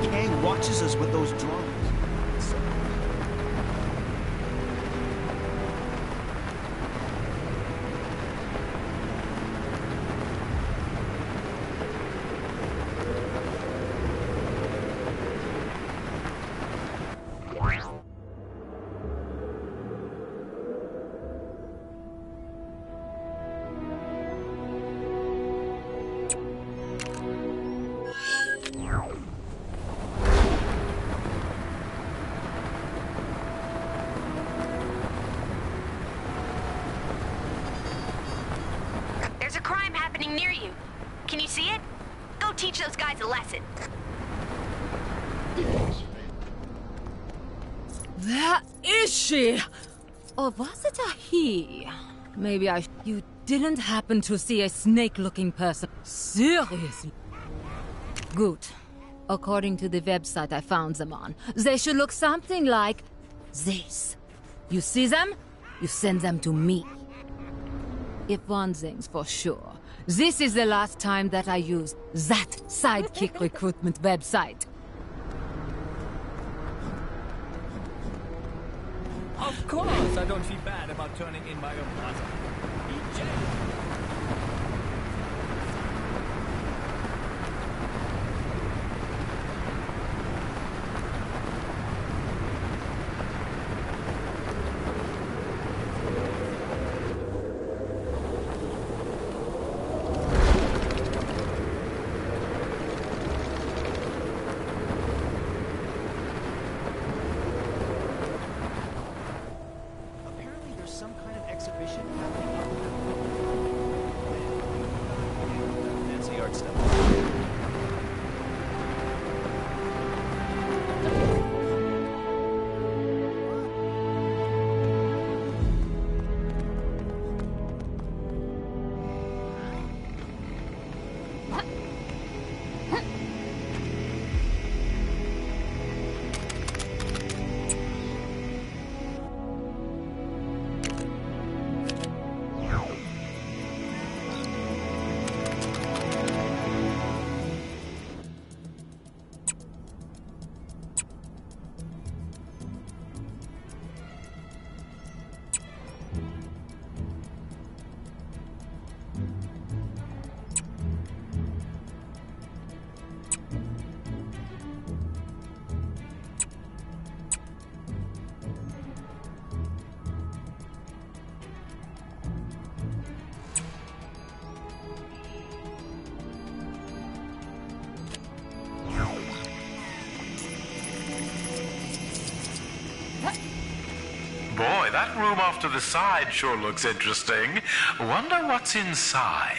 Kang watches us with those drones. There's a crime happening near you. Can you see it? Go teach those guys a lesson. There is she! Or was it a he? Maybe You didn't happen to see a snake-looking person? Seriously? Good. According to the website I found them on, they should look something like this. You see them? You send them to me. If one thing's for sure, this is the last time that I use that sidekick recruitment website. Of course, I don't feel bad about turning in my own plaza. Boy, that room off to the side sure looks interesting. Wonder what's inside.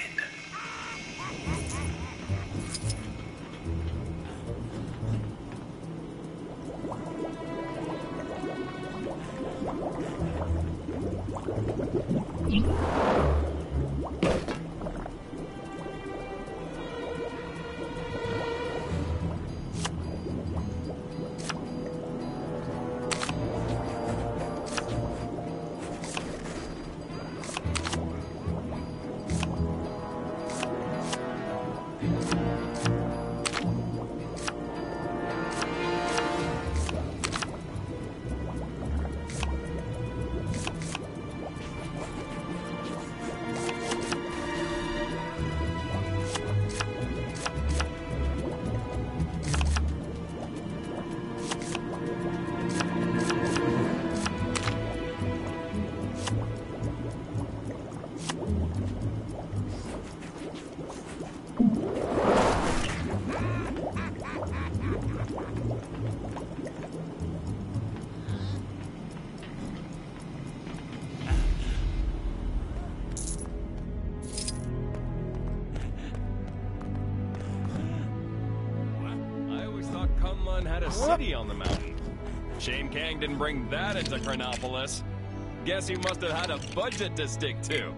Had a city on the mountain. Shame Kang didn't bring that into Chronopolis. Guess he must have had a budget to stick to.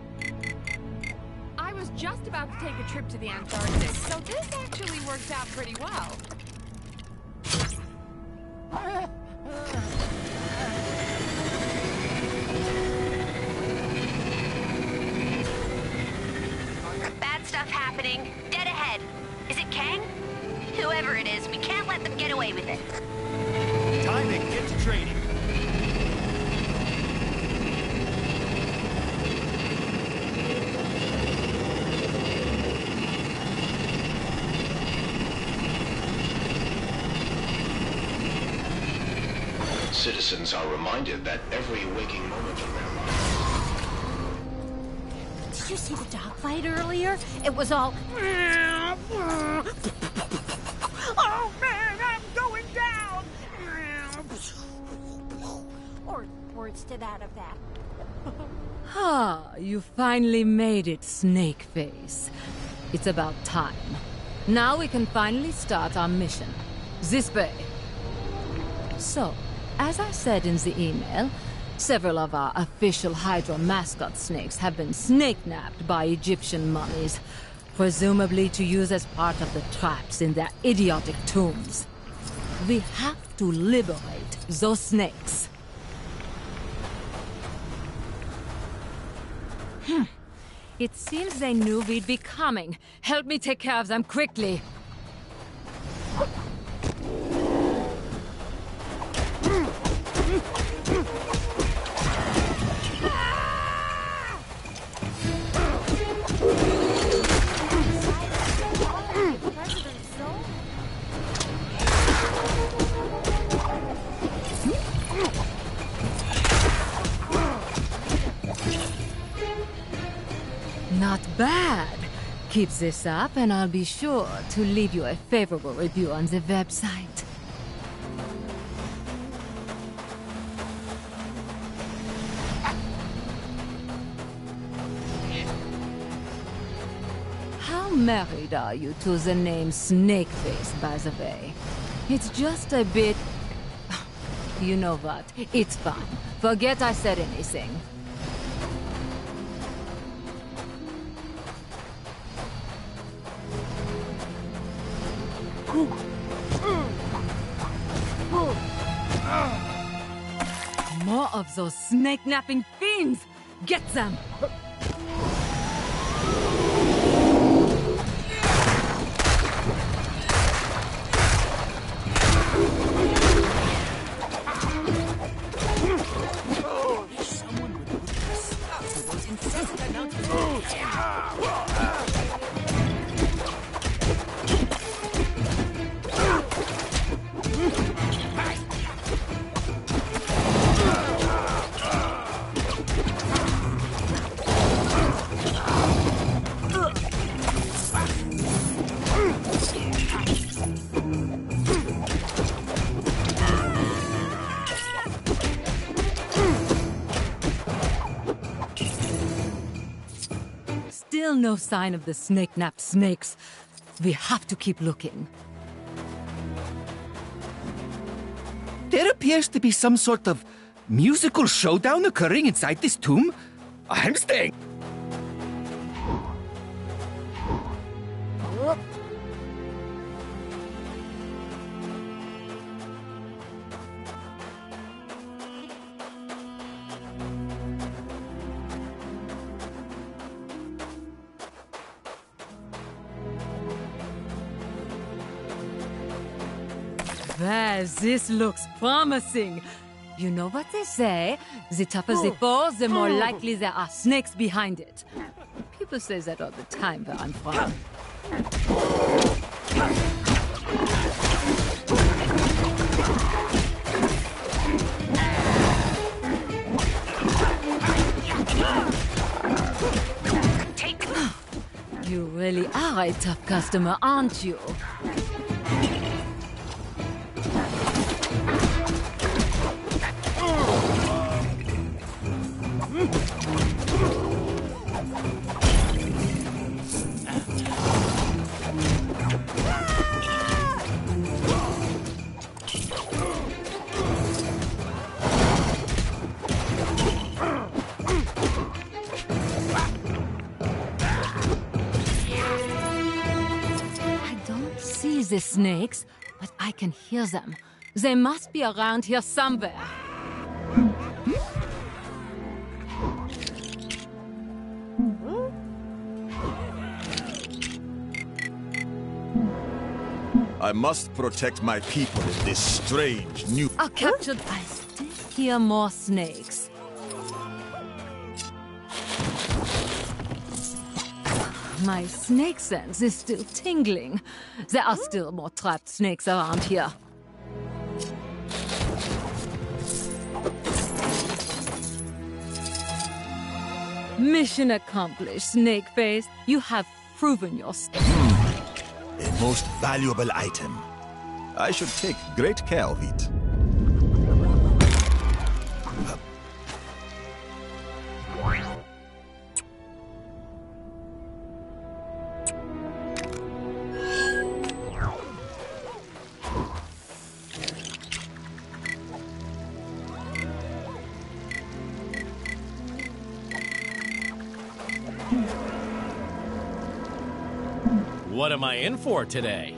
I was just about to take a trip to the Antarctic, so this actually worked out pretty well. happening. Dead ahead. Is it Kang? Whoever it is, we can't let them get away with it. Time to get to training. Citizens are reminded that every waking moment of their lives. Did you see the dogfight earlier? It was all... Oh man, I'm going down! Or words to that of that. Ah, you finally made it, Snakeface. It's about time. Now we can finally start our mission. This way. So, as I said in the email, several of our official Hydra mascot snakes have been snake-napped by Egyptian mummies, presumably to use as part of the traps in their idiotic tombs. We have to liberate those snakes. It seems they knew we'd be coming. Help me take care of them quickly. Not bad. Keep this up and I'll be sure to leave you a favorable review on the website. How married are you to the name Snakeface, by the way? It's just a bit... You know what? It's fine. Forget I said anything. More of those snake-napping fiends! Get them! Someone would put a stop to those incessant announcements. Still no sign of the snake-napped snakes. We have to keep looking. There appears to be some sort of musical showdown occurring inside this tomb. I'm staying. Well, this looks promising. You know what they say? The tougher the foe, the more likely there are snakes behind it. People say that all the time where I'm from. You really are a tough customer, aren't you? The snakes, but I can hear them. They must be around here somewhere. I must protect my people in this strange new... Are captured. I still hear more snakes. My snake sense is still tingling. There are still more trapped snakes around here. Mission accomplished, Snake Face. You have proven yourself. A most valuable item. I should take great care of it. What am I in for today?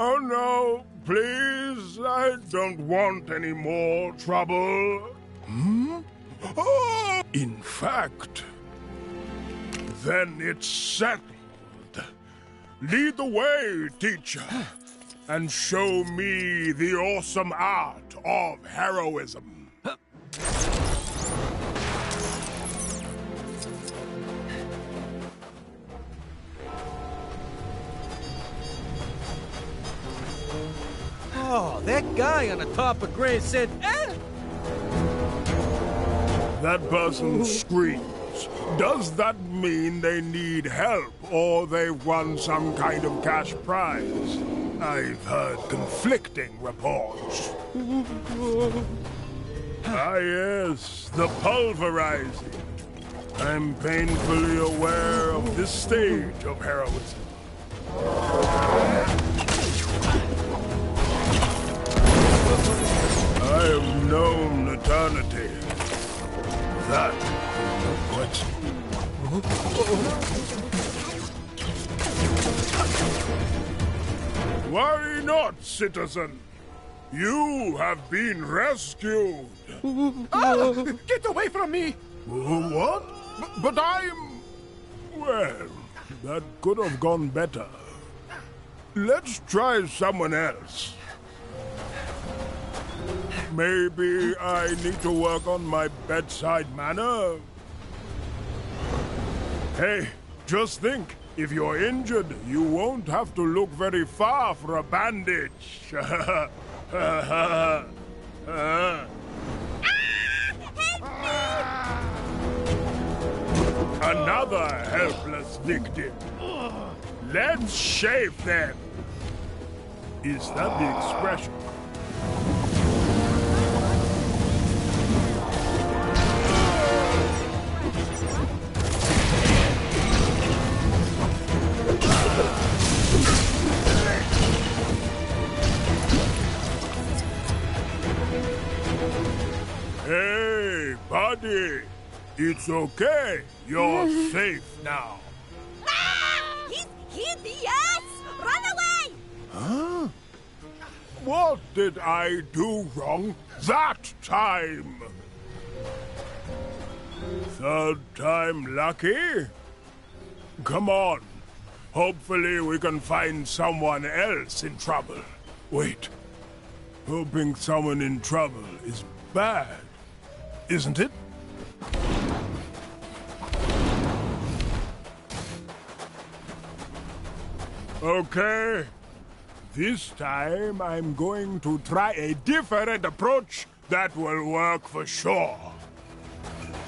Oh no, please, I don't want any more trouble. Oh, in fact, then it's settled. Lead the way, teacher, and show me the awesome art of heroism. Oh, that guy on the top of Gray said, eh? That person screams. Does that mean they need help or they've won some kind of cash prize? I've heard conflicting reports. Ah, yes, the pulverizing. I'm painfully aware of this stage of heroism. I have known eternity. That what? Worry not, citizen. You have been rescued. Get away from me! What? But I'm... Well, that could have gone better. Let's try someone else. Maybe I need to work on my bedside manner. Hey, just think. If you're injured, you won't have to look very far for a bandage. Another helpless victim. Let's shave them. Is that the expression? Hey, buddy. It's okay. You're safe now. Ah! He's hideous! Run away! Huh? What did I do wrong that time? Third time lucky? Come on. Hopefully we can find someone else in trouble. Wait. Helping someone in trouble is bad, isn't it? Okay. This time I'm going to try a different approach that will work for sure.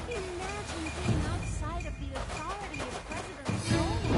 Imagine being outside of the authority of President Solar.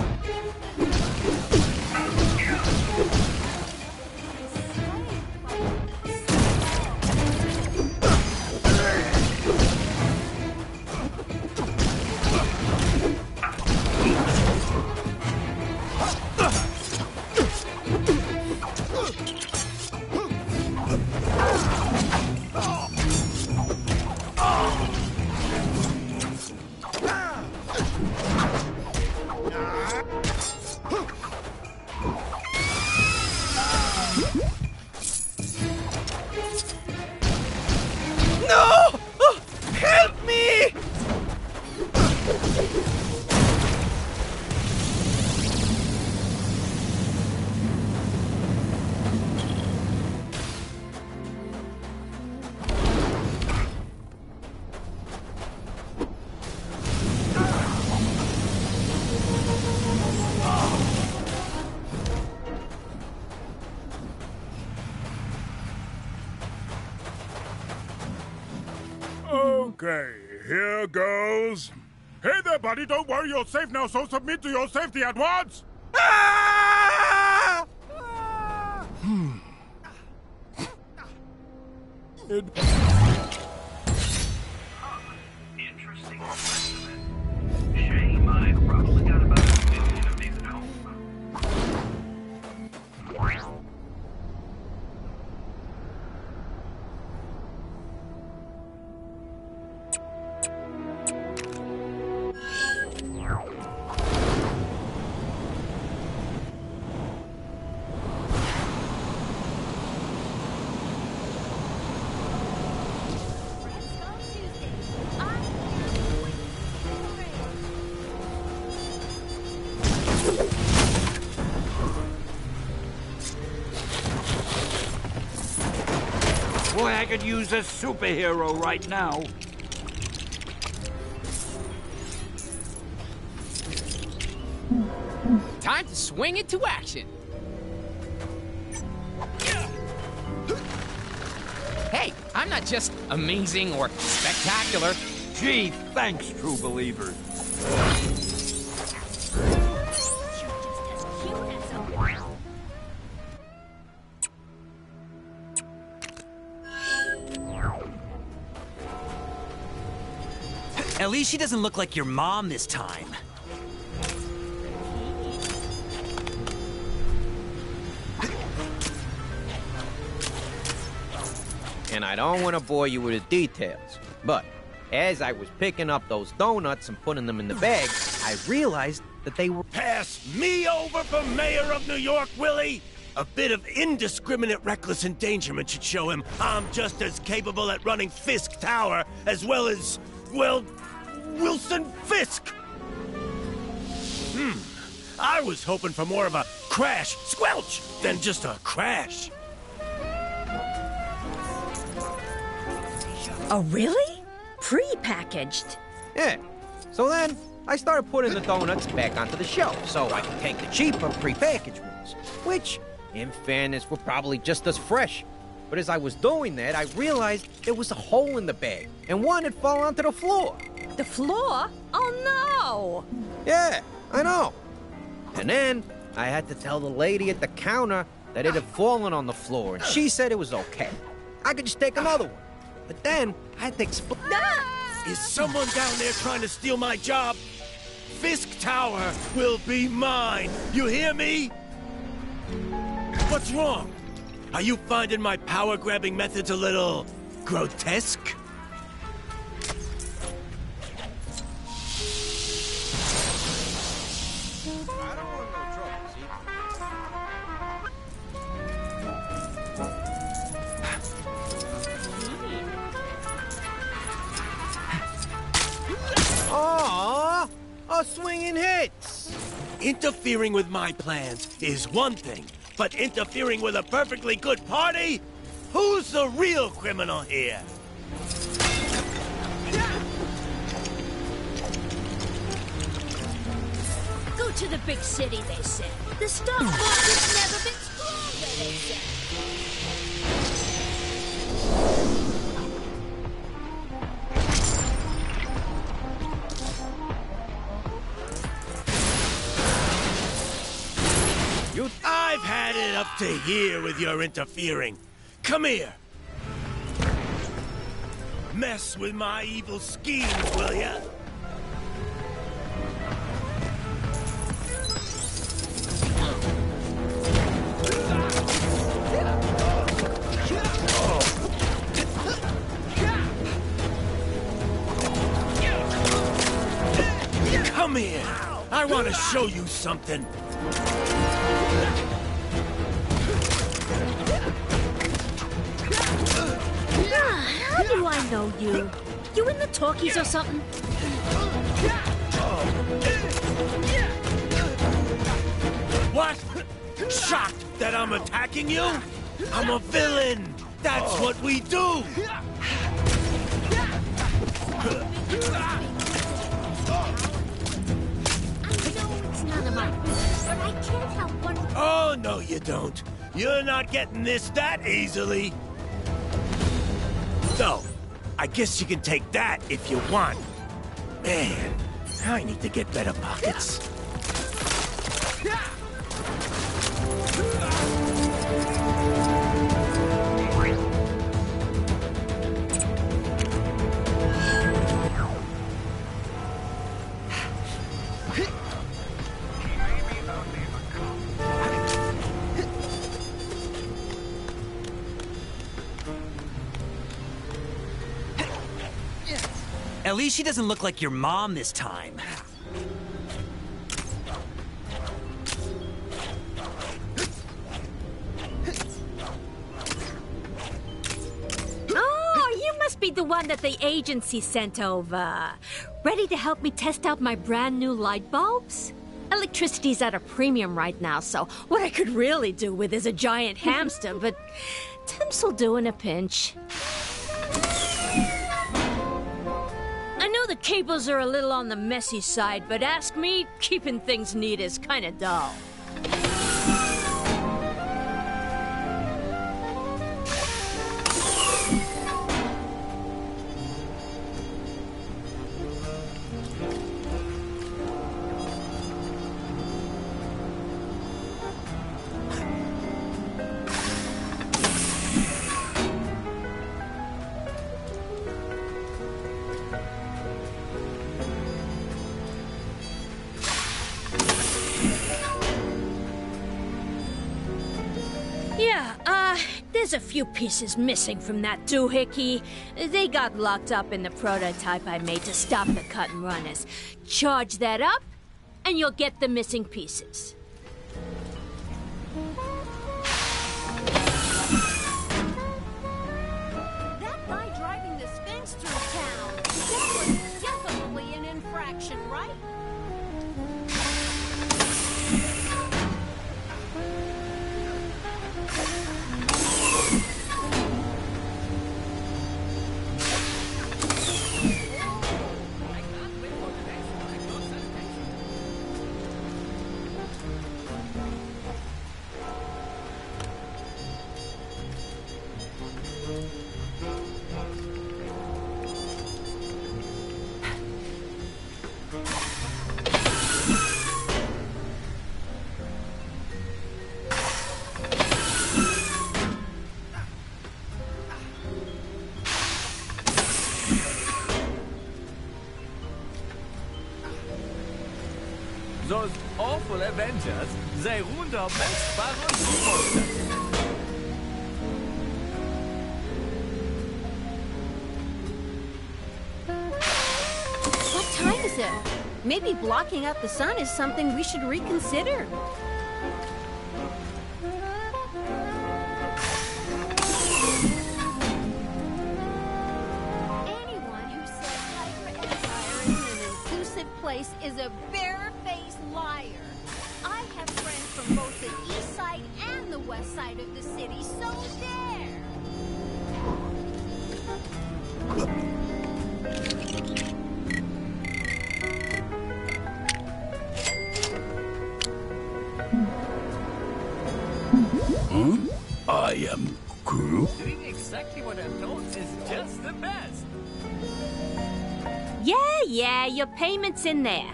Okay, here goes. Hey there, buddy, don't worry, you're safe now, so submit to your safety at once! Ah! Interesting specimen. Shame, I probably got about 15 of these at home. Boy, I could use a superhero right now. Time to swing it to action. Hey, I'm not just amazing or spectacular. Gee, thanks, true believers. At least she doesn't look like your mom this time. And I don't want to bore you with the details, but as I was picking up those donuts and putting them in the bag, I realized that they were... Pass me over for mayor of New York, Willie! A bit of indiscriminate reckless endangerment should show him I'm just as capable at running Fisk Tower as well as, well, Wilson Fisk! I was hoping for more of a crash, squelch, than just a crash. Oh, really? Pre-packaged? Yeah. So then, I started putting the donuts back onto the shelf so I could take the cheaper prepackaged ones, which, in fairness, were probably just as fresh. But as I was doing that, I realized there was a hole in the bag, and one had fallen onto the floor. The floor? Oh, no! Yeah, I know. And then, I had to tell the lady at the counter that it had fallen on the floor, and she said it was okay. I could just take another one. But then, I had to explain... Is someone down there trying to steal my job? Fisk Tower will be mine. You hear me? What's wrong? Are you finding my power-grabbing methods a little grotesque? Aww, a swinging hits. Interfering with my plans is one thing, but interfering with a perfectly good party? Who's the real criminal here? Go to the big city, they said. The stock market's never been stronger, they said. I've had it up to here with your interfering. Come here. Mess with my evil schemes, will ya? Come here. I want to show you something. How do I know you? You in the talkies or something? What? Shocked that I'm attacking you? I'm a villain. That's what we do. Oh, no, you don't. You're not getting this that easily. So, I guess you can take that if you want. Man, I need to get better pockets. At least she doesn't look like your mom this time. Oh, you must be the one that the agency sent over. Ready to help me test out my brand new light bulbs? Electricity's at a premium right now, so what I could really do with is a giant hamster, but temps will do in a pinch. I know the cables are a little on the messy side, but ask me, keeping things neat is kind of dull. There's a few pieces missing from that doohickey. They got locked up in the prototype I made to stop the cut and runners. Charge that up, and you'll get the missing pieces. That guy driving the Sphinx through town, that was definitely an infraction, right? Those awful Avengers, they ruined our best battle. What time is it? Maybe blocking out the sun is something we should reconsider. Anyone who says Hydra Empire isn't an inclusive place is a bare-faced liar. I have friends from both the east side and the west side of the city, so there! I am Groot. Doing exactly what I'm told is just the best. Yeah, your payment's in there.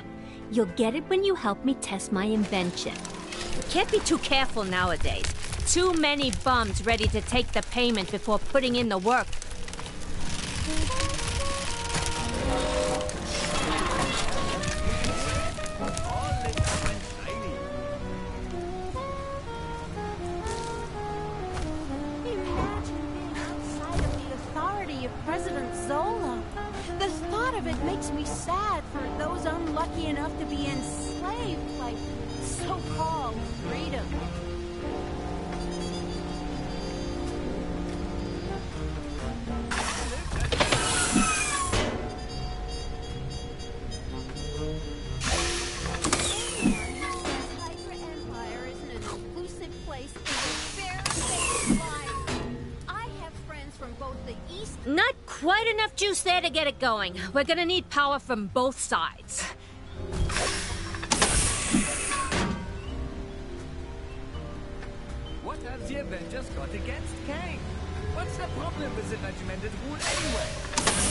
You'll get it when you help me test my invention. Can't be too careful nowadays. Too many bums ready to take the payment before putting in the work. President Zola. The thought of it makes me sad for those unlucky enough to be enslaved by so-called freedom. Hydra Empire isn't an exclusive place is a bare-faced liar. I have friends from both the east. Not quite enough juice there to get it going. We're gonna need power from both sides. What have the Avengers got against Kang? What's the problem with the regimented rule anyway?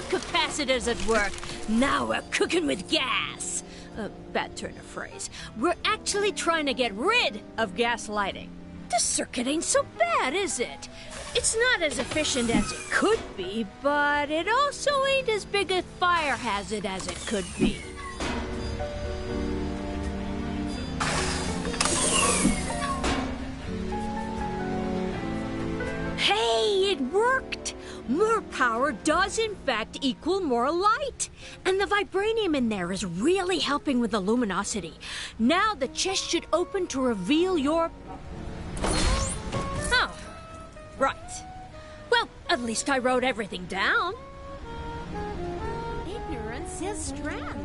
Capacitors at work. Now we're cooking with gas. Bad turn of phrase. We're actually trying to get rid of gas lighting. This circuit ain't so bad, is it? It's not as efficient as it could be, but it also ain't as big a fire hazard as it could be. Hey, it worked! More power does in fact equal more light. And the vibranium in there is really helping with the luminosity. Now the chest should open to reveal your... Oh, right. Well, at least I wrote everything down. Ignorance is strength.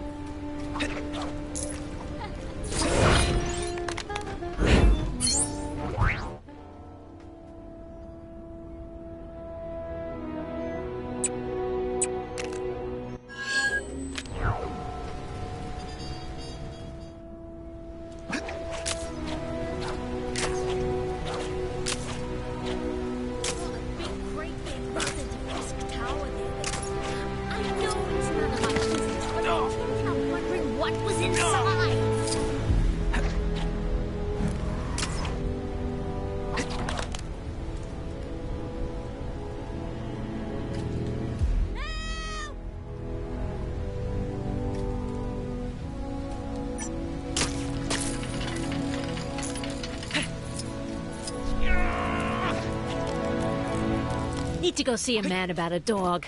Need to go see a man about a dog.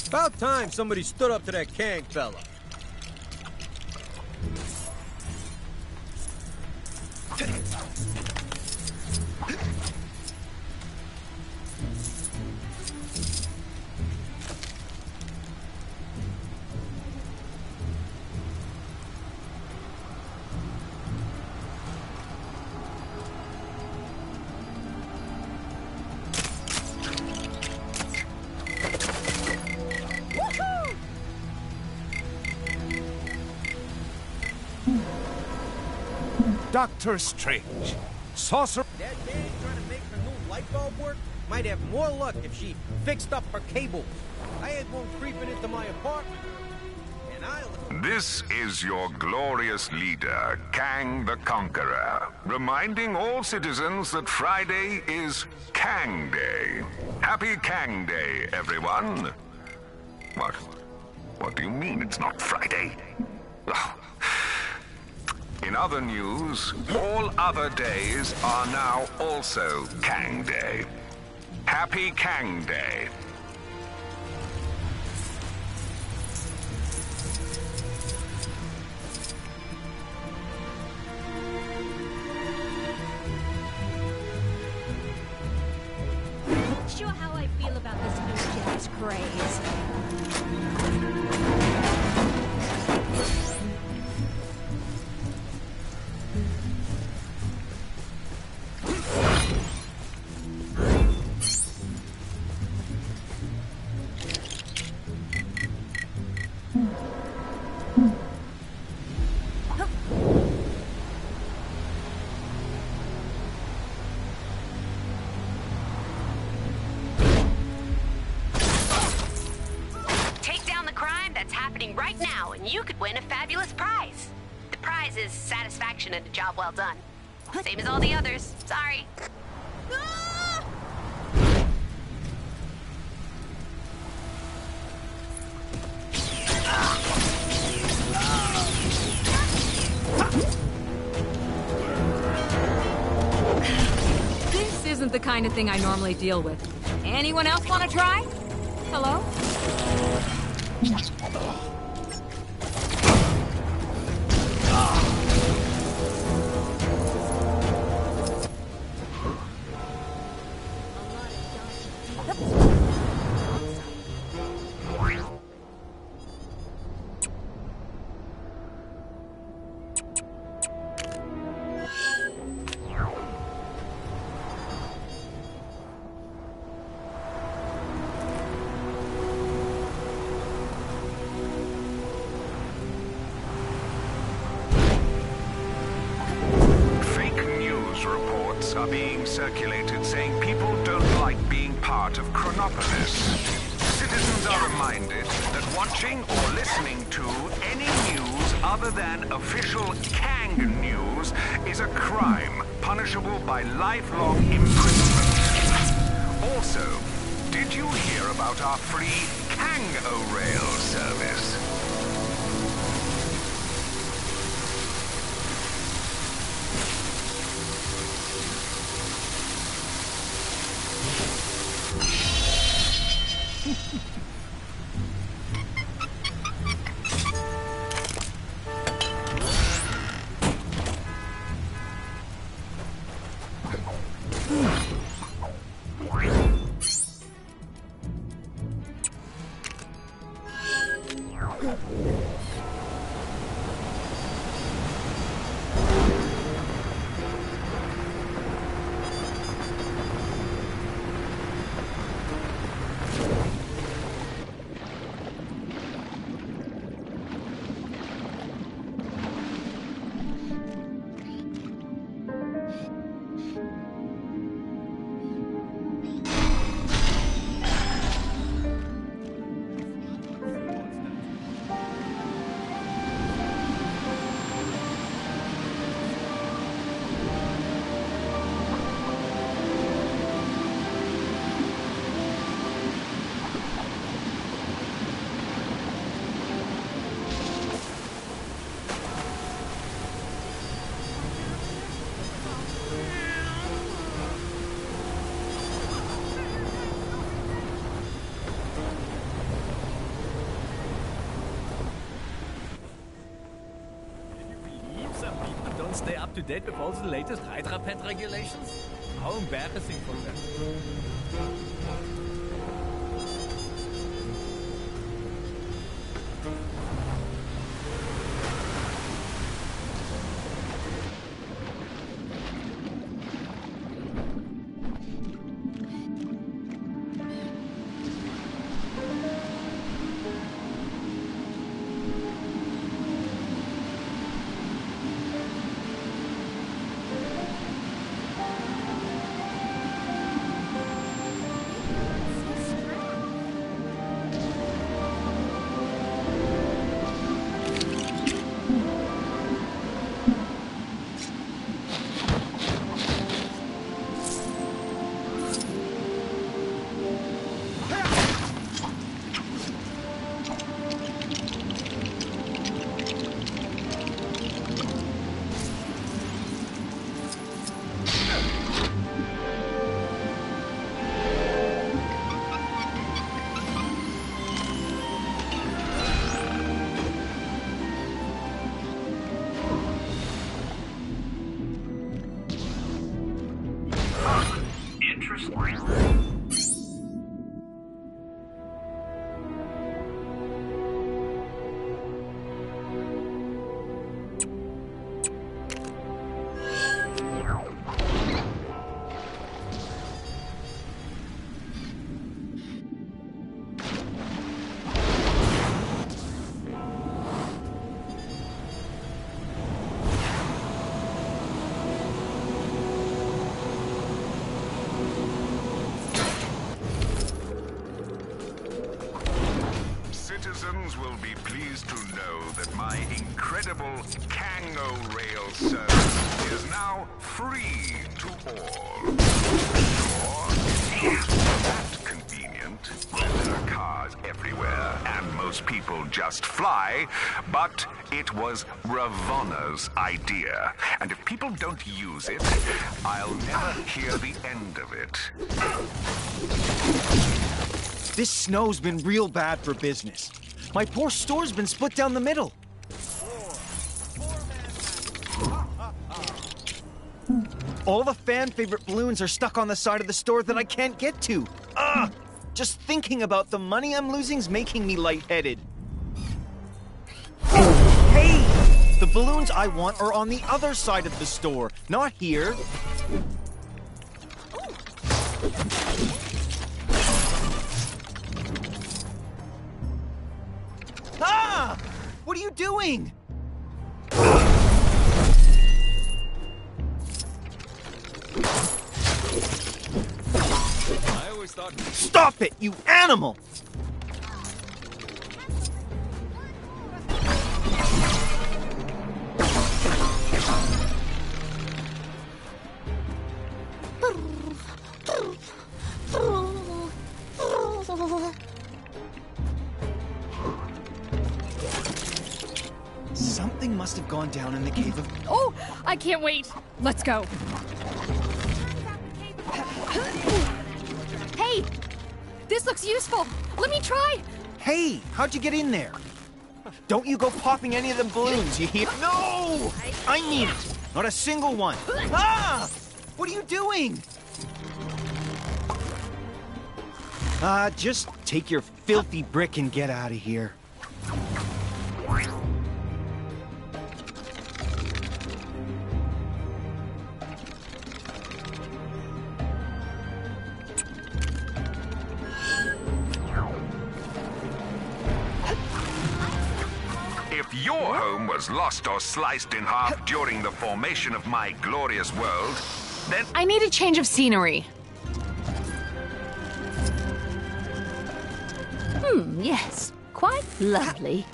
About time somebody stood up to that Kang fella. Doctor Strange. Sorcerer. That man trying to make her new light bulb work might have more luck if she fixed up her cables. I had one creeping into my apartment, and This is your glorious leader, Kang the Conqueror, reminding all citizens that Friday is Kang Day. Happy Kang Day, everyone. What? What do you mean it's not Friday? In other news, all other days are now also Kang Day. Happy Kang Day. Sure how I feel about this new jazz craze. Right now, and you could win a fabulous prize. The prize is satisfaction and a job well done. Same as all the others. Sorry. This isn't the kind of thing I normally deal with. Anyone else want to try? Hello? circulated saying people don't like being part of Chronopolis. Citizens are reminded that watching or listening to any news other than official Kang news is a crime punishable by lifelong imprisonment. Also, did you hear about our free Kang-O-Rail service? Stay up to date with all the latest Hydra pet regulations? How embarrassing for them. Citizens will be pleased to know that my incredible Kang-O-Rail service is now free to all. Sure, not that convenient when there are cars everywhere and most people just fly, but it was Ravonna's idea. And if people don't use it, I'll never hear the end of it. This snow's been real bad for business. My poor store's been split down the middle. All the fan-favorite balloons are stuck on the side of the store that I can't get to. Ugh! Just thinking about the money I'm losing's making me lightheaded. Hey! The balloons I want are on the other side of the store, not here. Ah! What are you doing? duck. Stop it, you animal! Something must have gone down in the cave of... Oh, I can't wait. Let's go. Hey, this looks useful. Let me try. Hey, how'd you get in there? Don't you go popping any of them balloons, you hear? No! I mean it. Not a single one. Ah! What are you doing? Just take your filthy brick and get out of here. If your home was lost or sliced in half during the formation of my glorious world, then... I need a change of scenery. Yes. Quite lovely.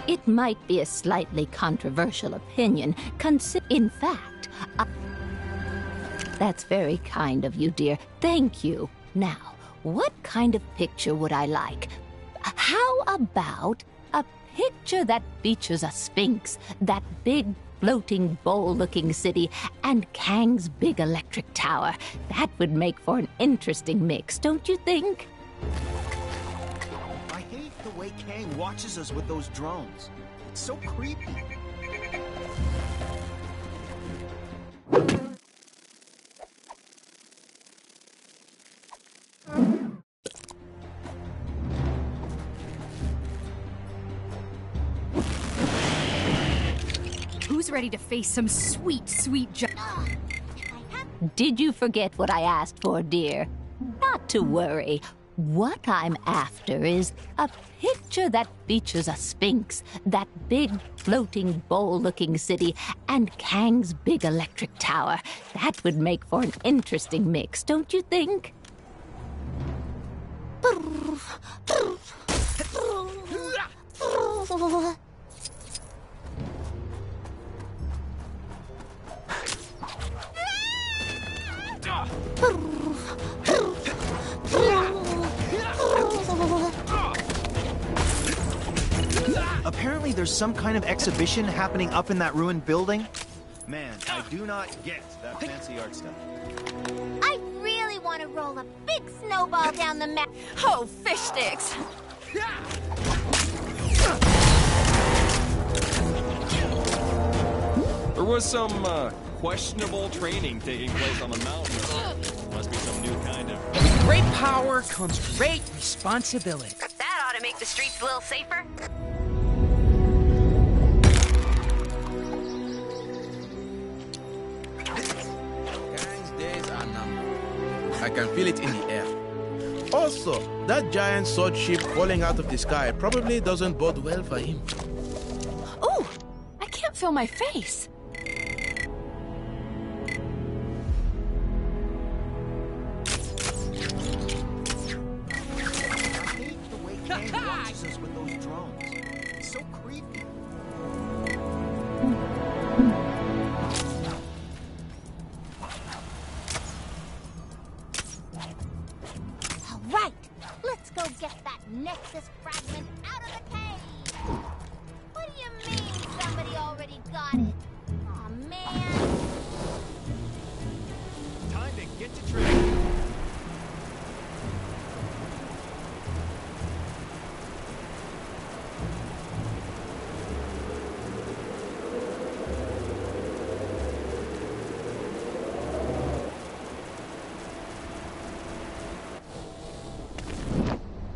It might be a slightly controversial opinion. In fact, that's very kind of you, dear. Thank you. Now, what kind of picture would I like? How about a picture that features a sphinx, that big floating bowl-looking city, and Kang's big electric tower? That would make for an interesting mix, don't you think? I hate the way Kang watches us with those drones. It's so creepy. Who's ready to face some sweet, sweet Did you forget what I asked for, dear? Not to worry. What I'm after is a picture that features a sphinx, that big floating bowl-looking city, and Kang's big electric tower. That would make for an interesting mix, don't you think? Apparently there's some kind of exhibition happening up in that ruined building. Man, I do not get that fancy art stuff. I really want to roll a big snowball down the map. Oh, fish sticks. There was some questionable training taking place on the mountain. Must be some new kind of... With great power comes great responsibility. That ought to make the streets a little safer. Kang's days are numbered. I can feel it in the air. Also, that giant sword ship falling out of the sky probably doesn't bode well for him. Oh, I can't feel my face. Kang watches us with those drones. It's so creepy. All right, let's go get that Nexus fragment out of the cave. What do you mean somebody already got it? Aw, man. Time to get to training.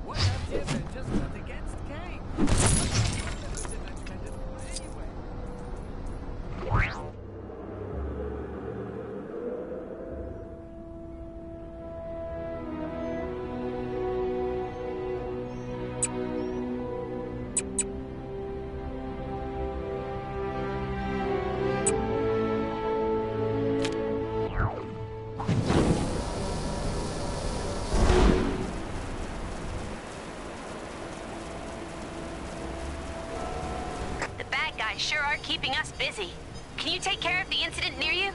What have the Avengers got against Kang? keeping us busy. Can you take care of the incident near you?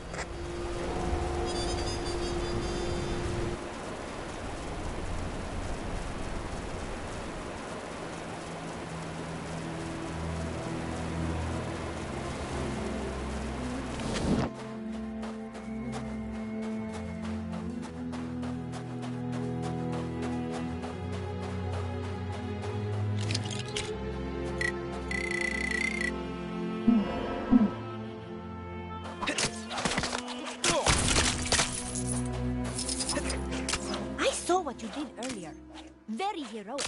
I saw what you did earlier. Very heroic.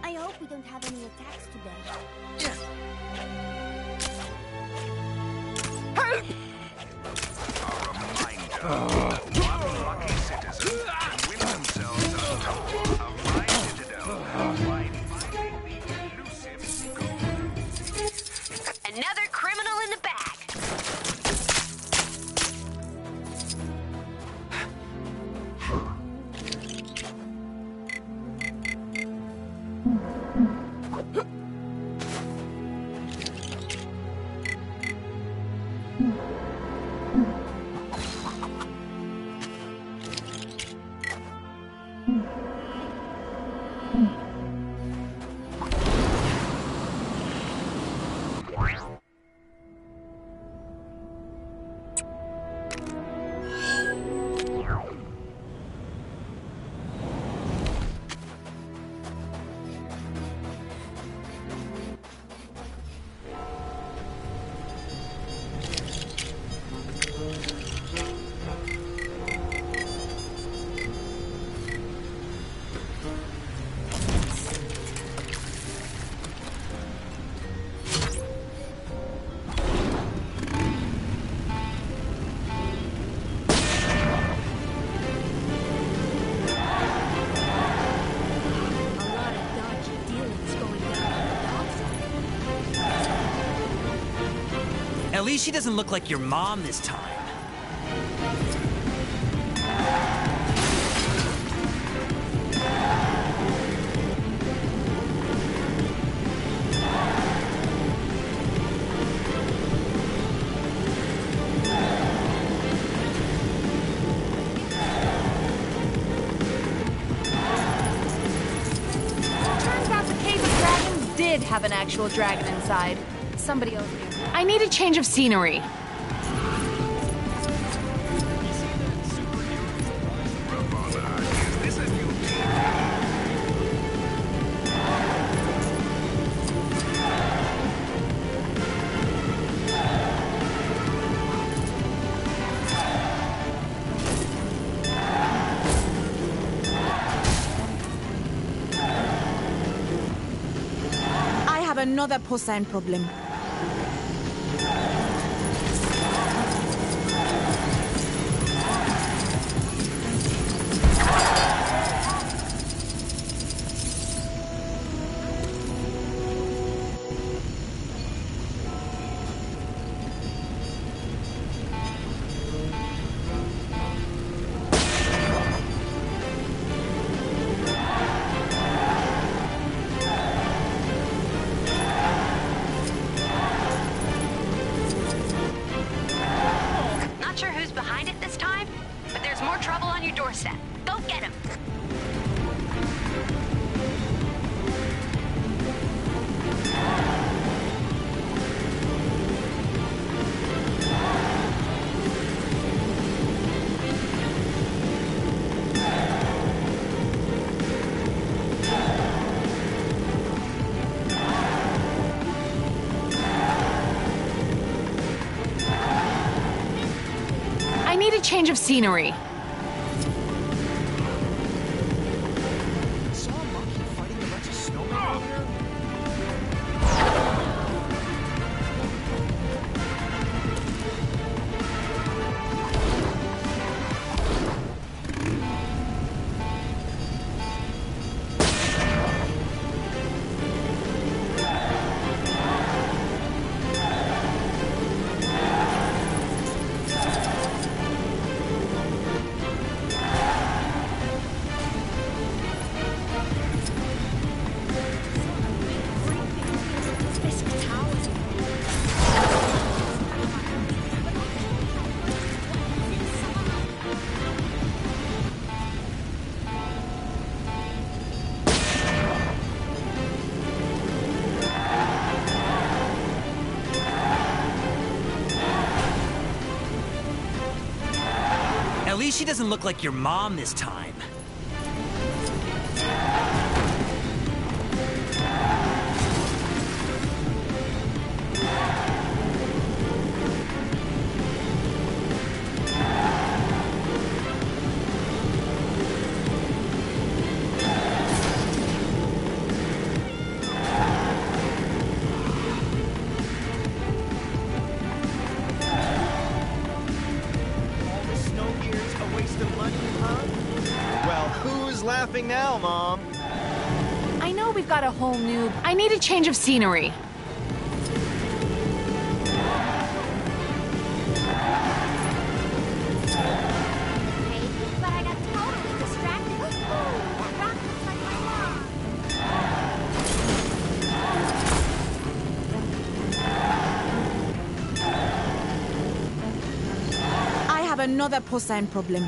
I hope we don't have any attacks today. Lucky citizens can win themselves a tour of my citadel by finding the elusive gold. Another criminal in the bag. At least she doesn't look like your mom this time. Turns out the Cave of Dragons did have an actual dragon inside. Somebody owes me. I need a change of scenery. I have another porcine problem. Not sure who's behind it this time, but there's more trouble on your doorstep. Go get him. I need a change of scenery. Saw a monkey fighting a bunch of snowmen earlier? At least she doesn't look like your mom this time. Laughing now, Mom. I know we've got a whole new... I need a change of scenery. But I got totally distracted. That rock looks like my mom. I have another porcine problem.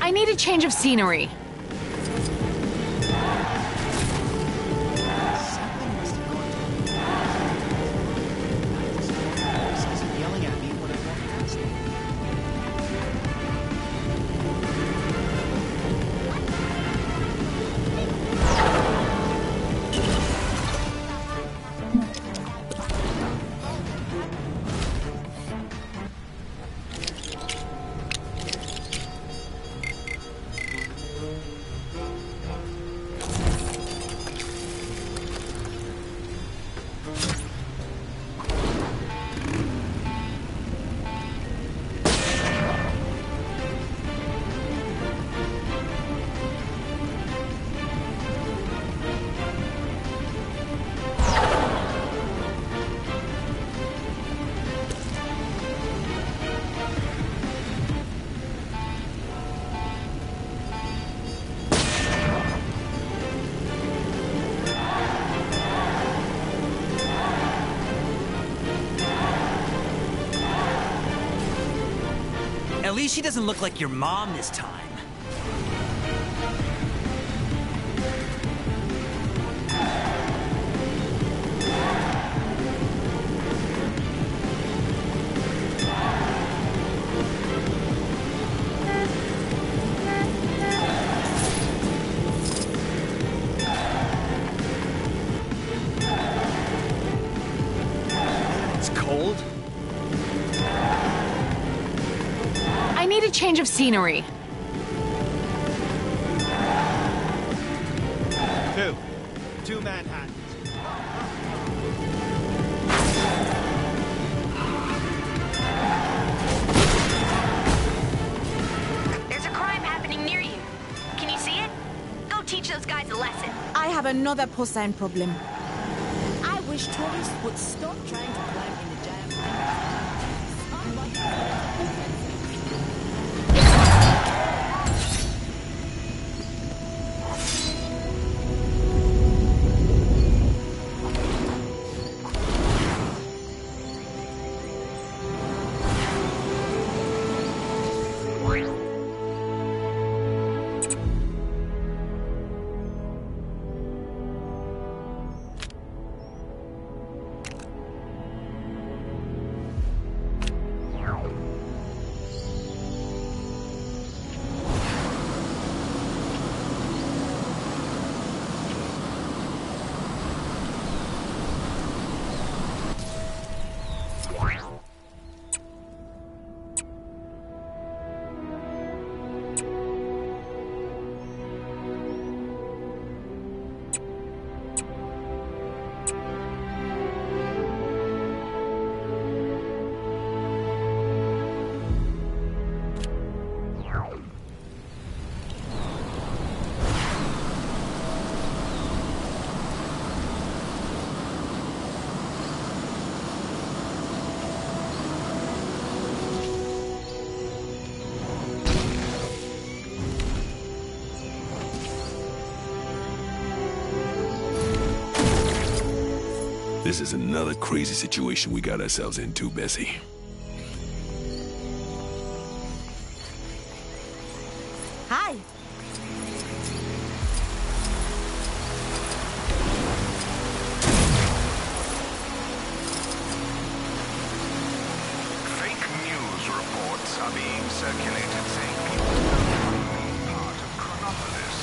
I need a change of scenery. At least she doesn't look like your mom this time. It's cold. I need a change of scenery. Two Manhattans. There's a crime happening near you. Can you see it? Go teach those guys a lesson. I have another porcine problem. I wish tourists would stop trying to climb in the giant This is another crazy situation we got ourselves into, Bessie. Hi. Fake news reports are being circulated saying people are part of Chronopolis.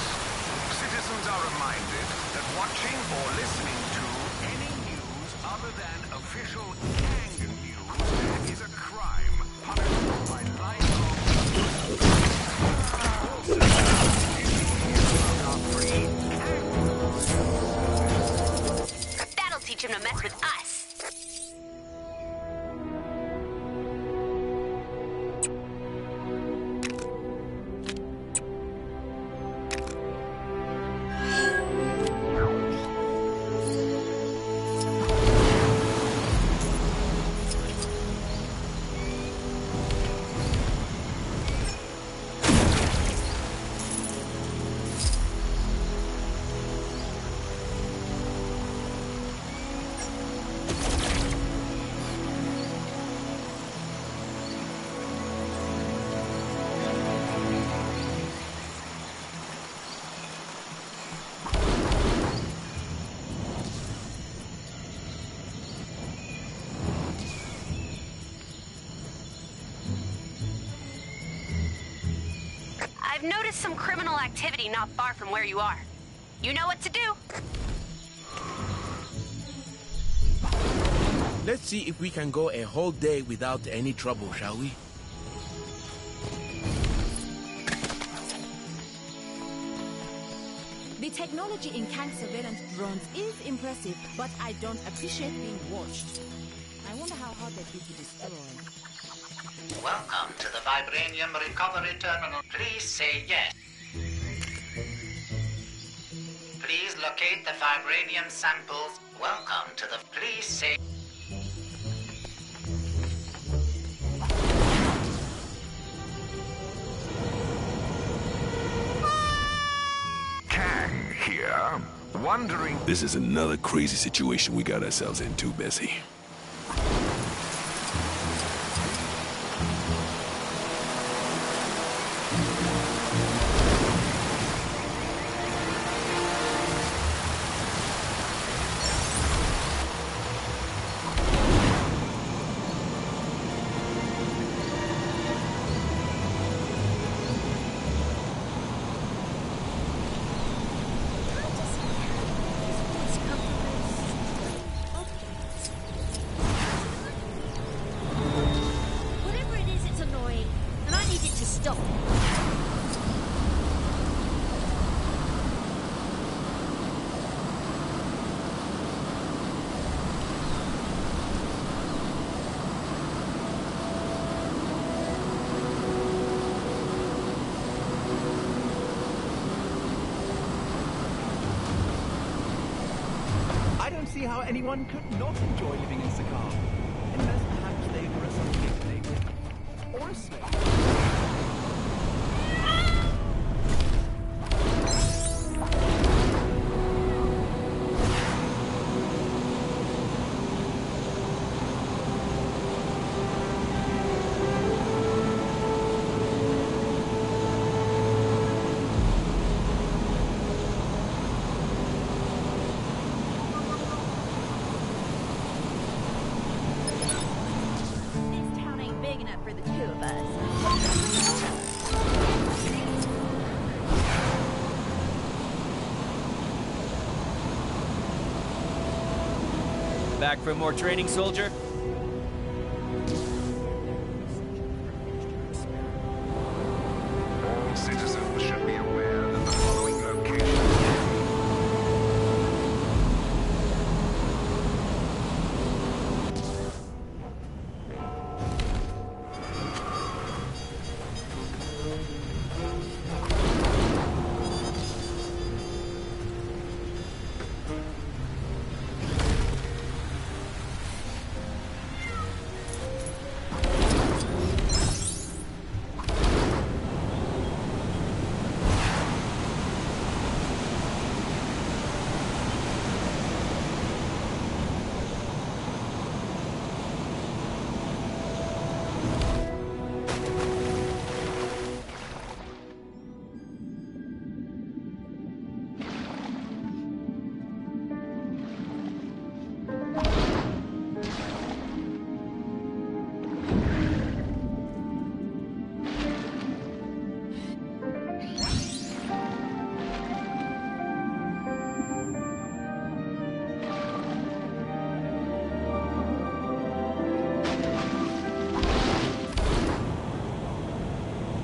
Citizens are reminded that watching or listening to any news other than official Kang news is a crime punishable by life That'll teach him to mess with us. I've noticed some criminal activity not far from where you are. You know what to do. Let's see if we can go a whole day without any trouble, shall we? The technology in Kang surveillance drones is impressive, but I don't appreciate being watched. I wonder how hard they'd be to destroy. Welcome to the Vibranium Recovery Terminal. Please say yes. Please locate the Vibranium samples. Welcome to the... Please say... Kang here, wondering... This is another crazy situation we got ourselves into, Bessie. Whatever it is, it's annoying, and I need it to stop. I don't see how anyone could not enjoy living in Sakaar. Unless perhaps they were a subject native. Or a slave. This town ain't big enough for the two of us. Back for more training, soldier? All citizens should be aware that the following locations...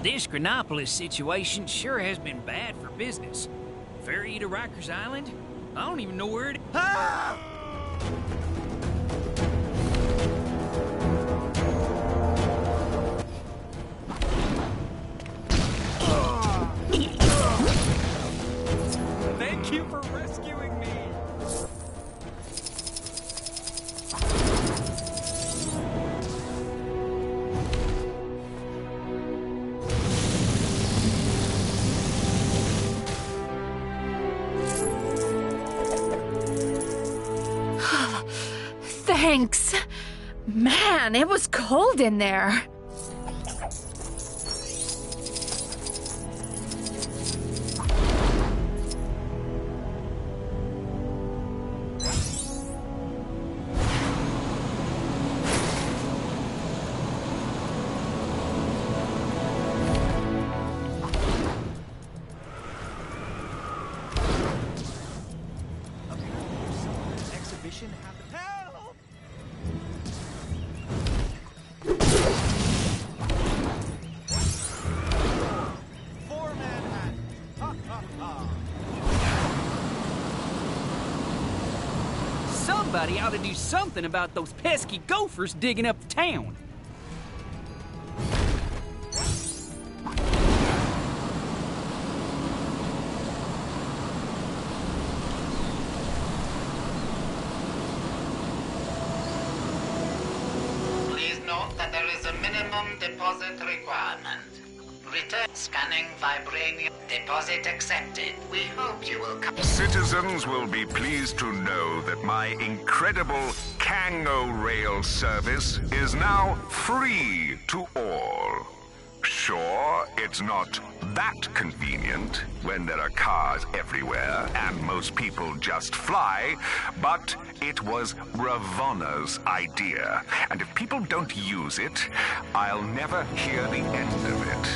This Chronopolis situation sure has been bad for business. Ferry to Rikers Island? I don't even know where it... Ah! Thank you for rescuing me. Thanks. Man, it was cold in there. Exhibition happened. Help! Four-man hat. Ha ha ha. Somebody ought to do something about those pesky gophers digging up the town. Please note that there is a minimum deposit requirement. Return scanning vibranium. Deposit accepted. We hope you will come. Citizens will be pleased to know that my incredible Kango Rail service is now free to all. Sure, it's not that convenient when there are cars everywhere and most people just fly, but it was Ravonna's idea. And if people don't use it, I'll never hear the end of it.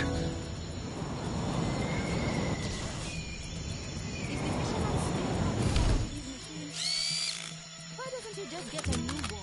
Why doesn't he just get a new one?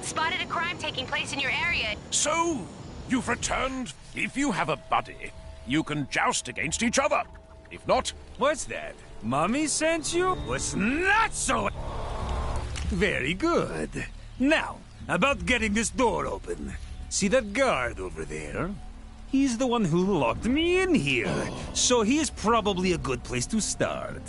Spotted a crime taking place in your area. So, you've returned. If you have a buddy, you can joust against each other. If not... What's that? Mommy sent you? Was not so... Very good. Now, about getting this door open. See that guard over there? He's the one who locked me in here, so he is probably a good place to start.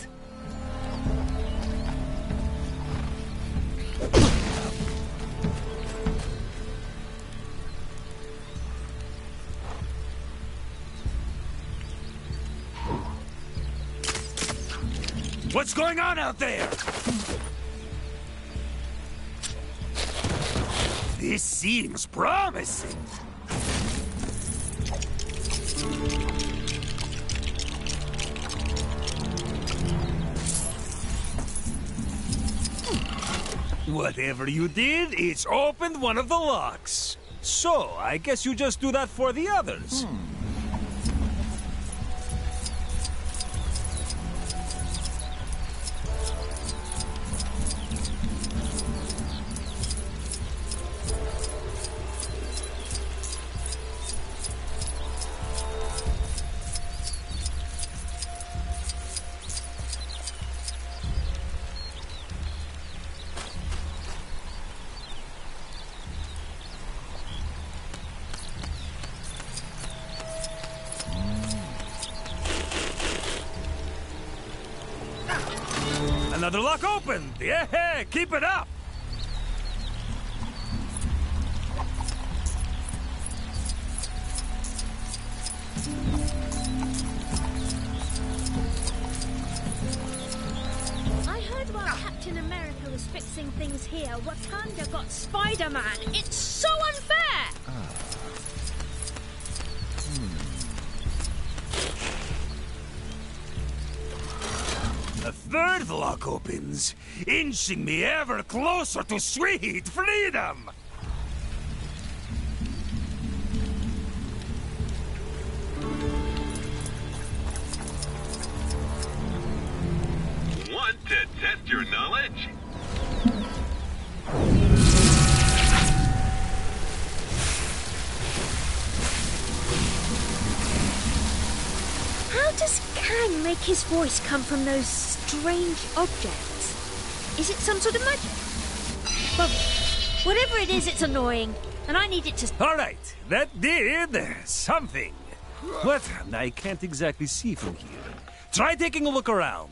What's going on out there? This seems promising. Whatever you did, it's opened one of the locks. So, I guess you just do that for the others. Another lock opened! Yeah, keep it up! And while Captain America was fixing things here, Wakanda got Spider-Man. It's so unfair! A third lock opens, inching me ever closer to sweet freedom! Want to test your knowledge? How does Kang make his voice come from those strange objects? Is it some sort of magic? Well, whatever it is, it's annoying, and I need it to... Alright, that did something. But I can't exactly see from here. Try taking a look around.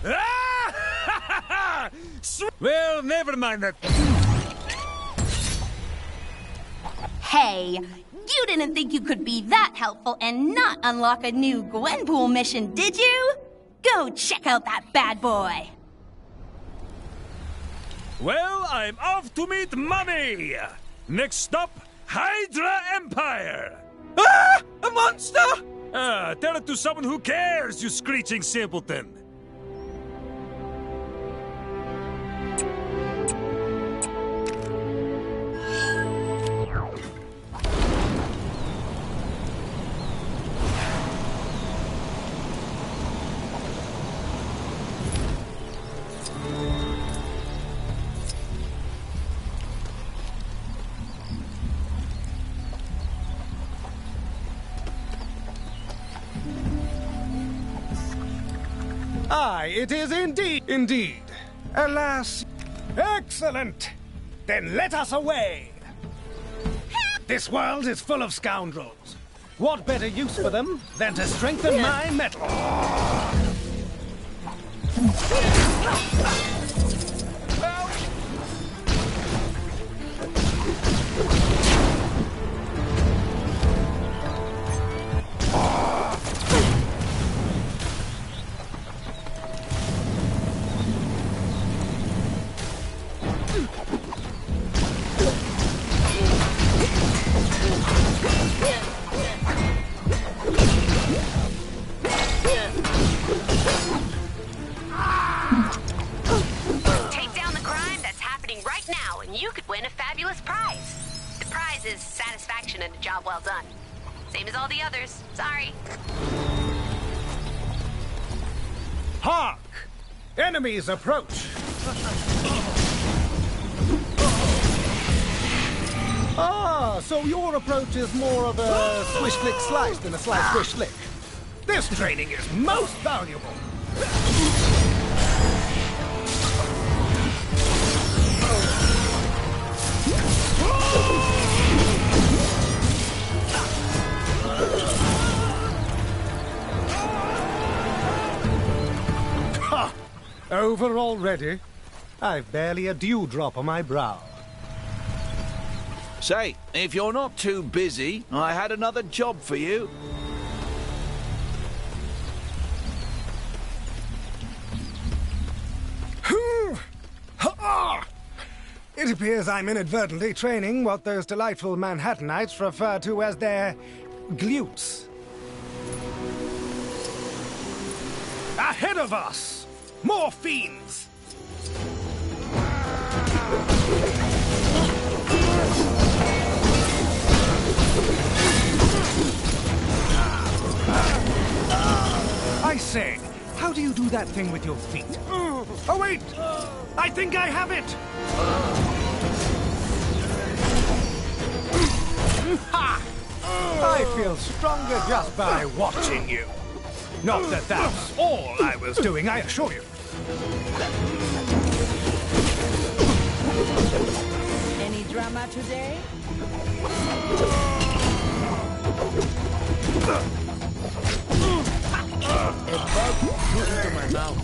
Ah! Well, never mind that. Hey, you didn't think you could be that helpful and not unlock a new Gwenpool mission, did you? Go check out that bad boy. Well, I'm off to meet Mummy. Next stop, Hydra Empire. Ah! A monster! Tell it to someone who cares, you screeching simpleton. Aye, it is indeed. Indeed. Alas. Excellent. Then let us away. This world is full of scoundrels. What better use for them than to strengthen my metal? Take down the crime that's happening right now, and you could win a fabulous prize. The prize is satisfaction and a job well done. Same as all the others. Sorry. Hark! Enemies approach! Ah, so your approach is more of a swish-flick-slice than a slice-swish-flick. This training is most valuable. Ha! Over already? I've barely a dewdrop on my brow. Say, if you're not too busy, I had another job for you. It appears I'm inadvertently training what those delightful Manhattanites refer to as their glutes. Ahead of us! More fiends! I say, how do you do that thing with your feet? Oh, wait! I think I have it! Ha! I feel stronger just by watching you. Not that that's all I was doing, I assure you. Any drama today? A bug flew into my mouth.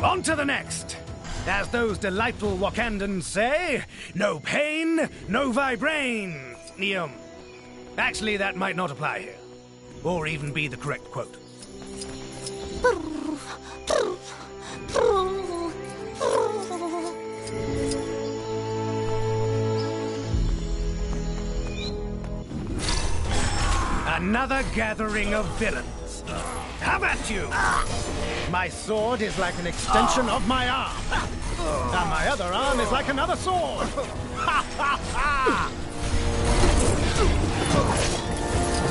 On to the next. As those delightful Wakandans say, no pain, no vibranium. Actually, that might not apply here. Or even be the correct quote. Another gathering of villains. How about you? My sword is like an extension of my arm. And my other arm is like another sword. Ha ha ha!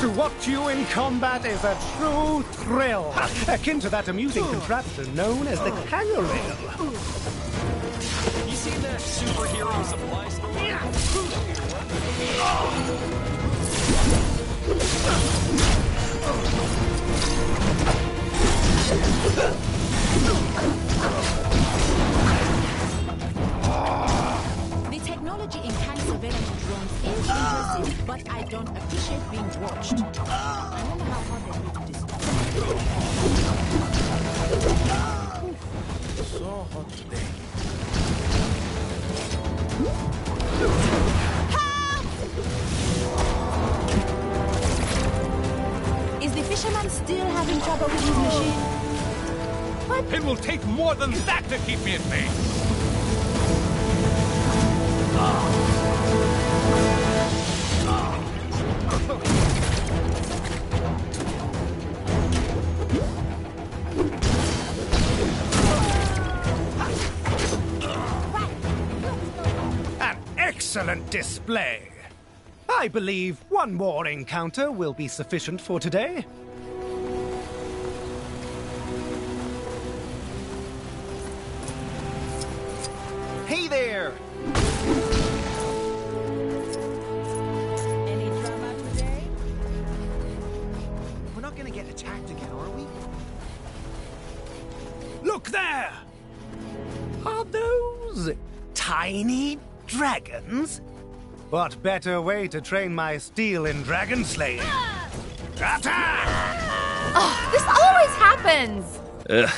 To watch you in combat is a true thrill, akin to that amusing contraption known as the carrier rail. You seen that superhero supply store? The technology in Kang surveillance drones is impressive, but I don't appreciate being watched. I wonder how hard they need to destroy. So hot today. Is the fisherman still having trouble with his machine? What? It will take more than that to keep me at bay. An excellent display. I believe one more encounter will be sufficient for today. Hey there! Any drama today? We're not gonna get attacked again, are we? Look there! Are those tiny dragons? What better way to train my steel in dragon slaying? Attack! Oh, this always happens! Ugh.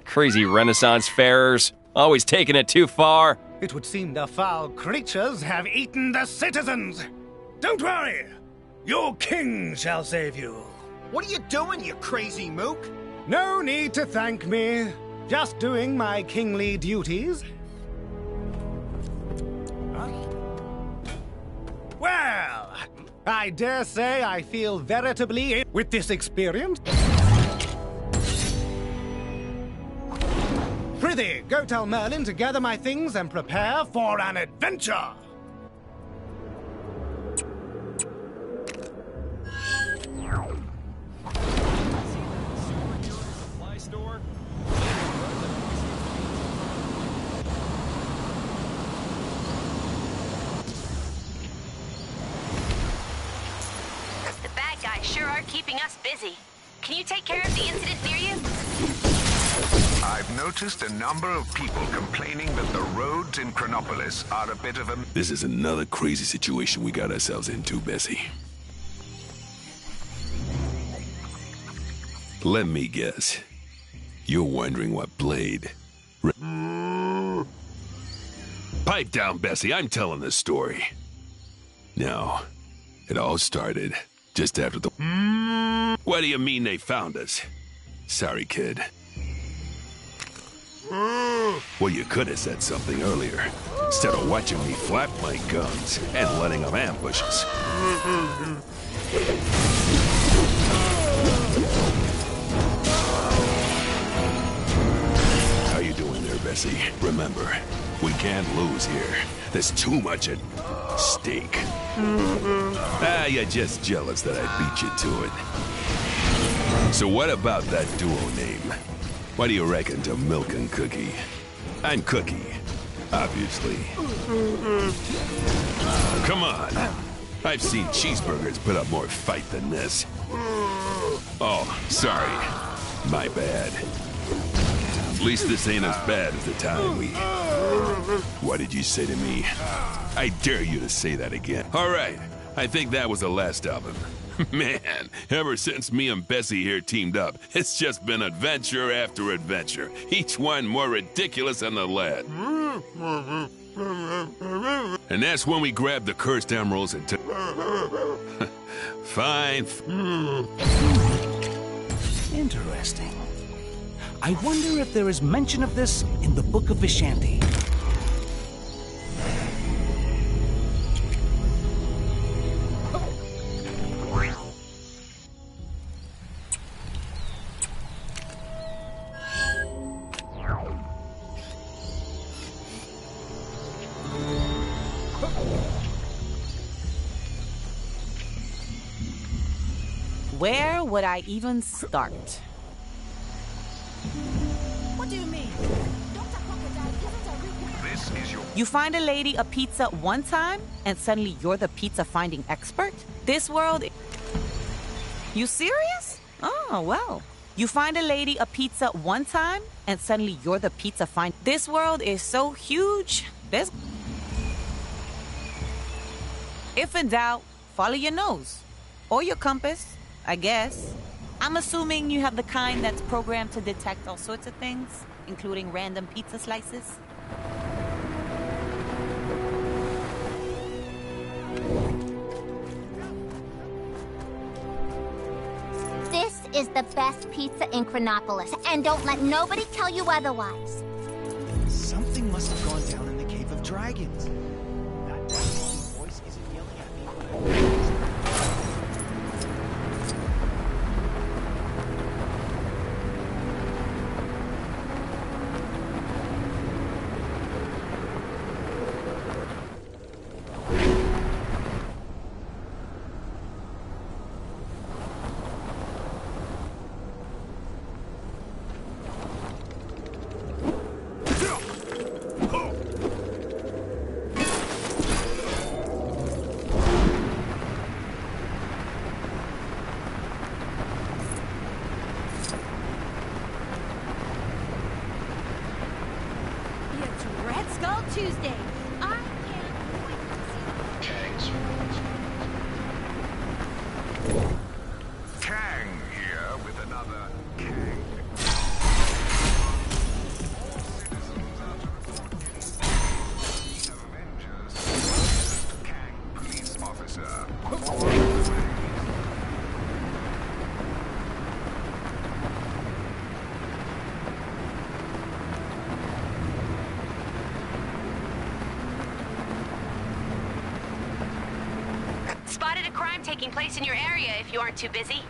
Crazy Renaissance farers. Always taking it too far. It would seem the foul creatures have eaten the citizens. Don't worry. Your king shall save you. What are you doing, you crazy mook? No need to thank me. Just doing my kingly duties. Well, I dare say I feel veritably with this experience. Prithee, go tell Merlin to gather my things and prepare for an adventure. Supply store? The bad guys sure are keeping us busy. Can you take care of the incident near you? I've noticed a number of people complaining that the roads in Chronopolis are a bit of a... This is another crazy situation we got ourselves into, Bessie. Let me guess. You're wondering what Blade... Pipe down, Bessie. I'm telling the story. Now, it all started just after the... What do you mean they found us? Sorry, kid. Well, you could have said something earlier, instead of watching me flap my guns and letting them ambush us. How you doing there, Bessie? Remember, we can't lose here. There's too much at stake. You're just jealous that I beat you to it. So what about that duo name? What do you reckon to Milk and Cookie? I'm Cookie, obviously. Come on. I've seen cheeseburgers put up more fight than this. Oh, sorry. My bad. At least this ain't as bad as the time we... What did you say to me? I dare you to say that again. All right. I think that was the last of them. Man, ever since me and Bessie here teamed up, it's just been adventure after adventure. Each one more ridiculous than the last. And that's when we grabbed the cursed emeralds and took... Fine. Interesting. I wonder if there is mention of this in the Book of Vishanti. Where would I even start? What do you mean? Dr. Crocodile isn't a real... This is your... You find a lady a pizza one time, and suddenly you're the pizza-finding expert? This world... You serious? Oh, well. You find a lady a pizza one time, and suddenly you're the pizza-find... This world is so huge, there's... If in doubt, follow your nose. Or your compass, I guess. I'm assuming you have the kind that's programmed to detect all sorts of things, including random pizza slices. This is the best pizza in Chronopolis, and don't let nobody tell you otherwise. Something must have gone down in the Cave of Dragons. That voice isn't yelling at me when I... Tuesday. I can't wait to see Kang here with another Kang. Avengers, Kang police officer. Spotted a crime taking place in your area if you aren't too busy.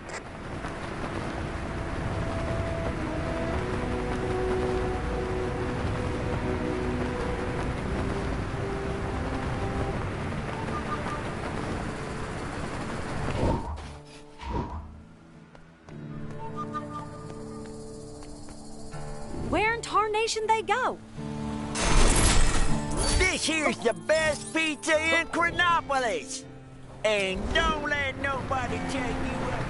Where in tarnation they go? This here's the best pizza in Chronopolis. And don't let nobody tell you what.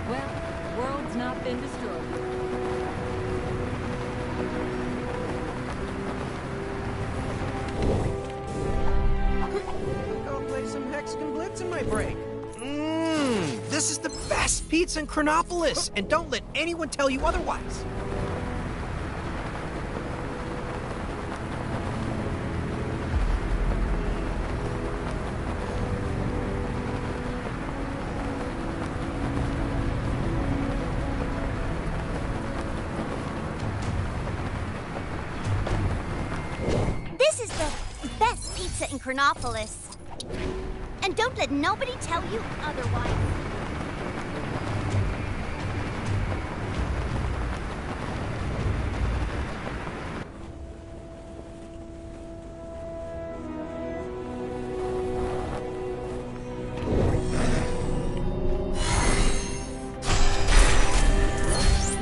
Well, world's not been destroyed. Go play some Mexican Blitz in my break. This is the best pizza in Chronopolis, and don't let anyone tell you otherwise. This is the best pizza in Chronopolis. And don't let nobody tell you otherwise.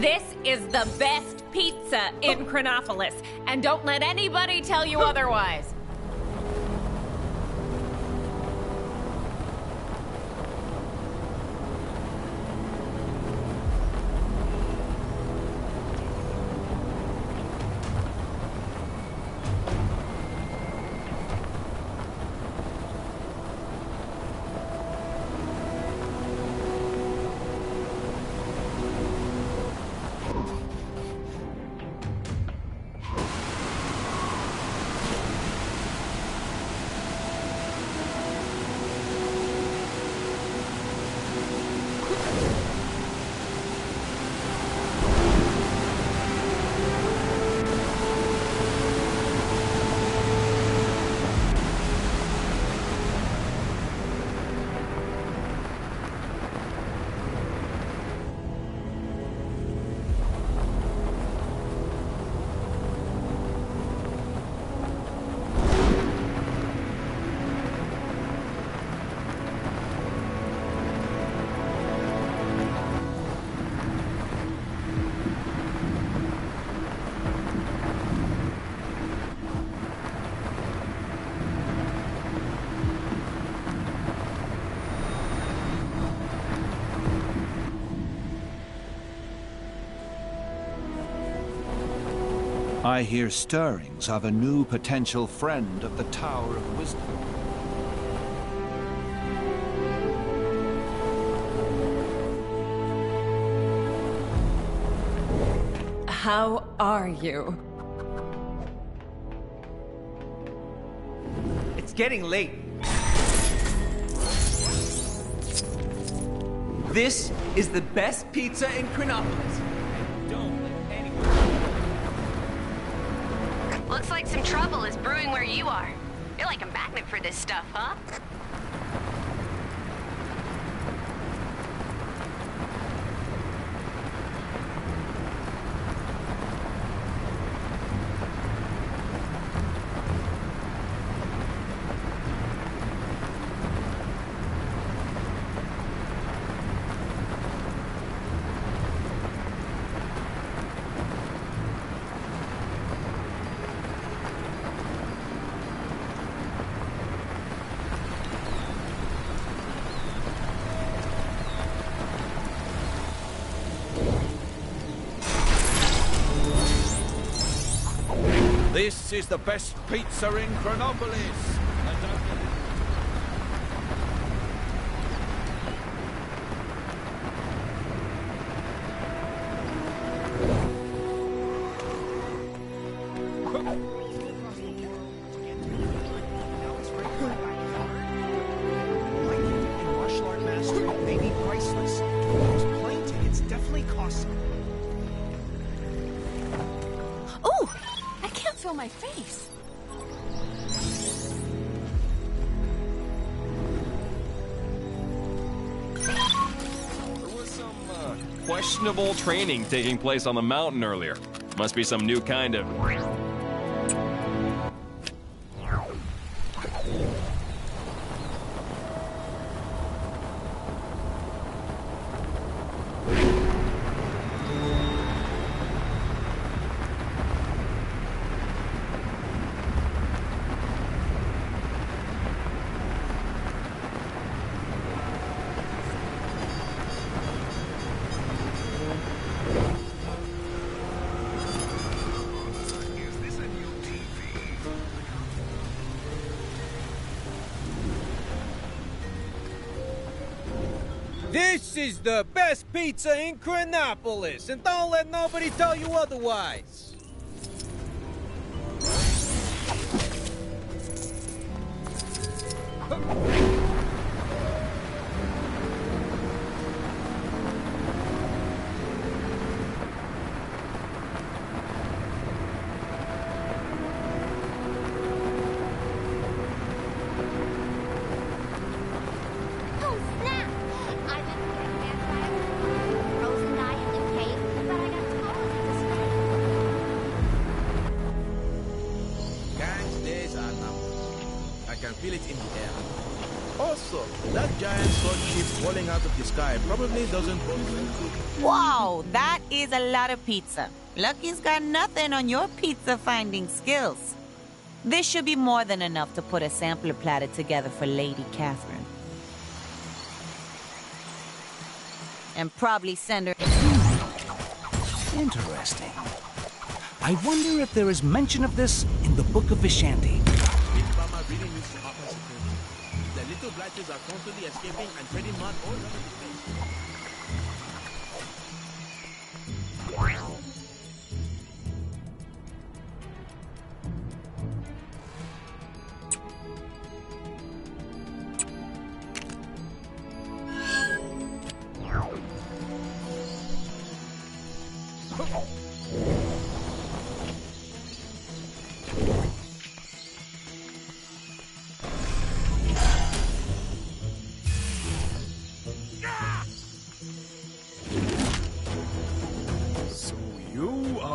This is the best pizza in Chronopolis, and don't let anybody tell you otherwise. I hear stirrings of a new potential friend of the Tower of Wisdom. How are you? It's getting late. This is the best pizza in Chronopolis. Don't let anyone... Looks like some trouble is brewing where you are. You're like a magnet for this stuff, huh? This is the best pizza in Chronopolis. My face. There was some questionable training taking place on the mountain earlier. Must be some new kind of... This is the best pizza in Chronopolis, and don't let nobody tell you otherwise. Feel it in the air. Also, that giant sword ship falling out of the sky probably doesn't bode well. Wow, that is a lot of pizza. Lucky's got nothing on your pizza finding skills. This should be more than enough to put a sampler platter together for Lady Catherine. And probably send her... Interesting. I wonder if there is mention of this in the Book of Vishanti. The little blighters are constantly escaping and spreading mud all over the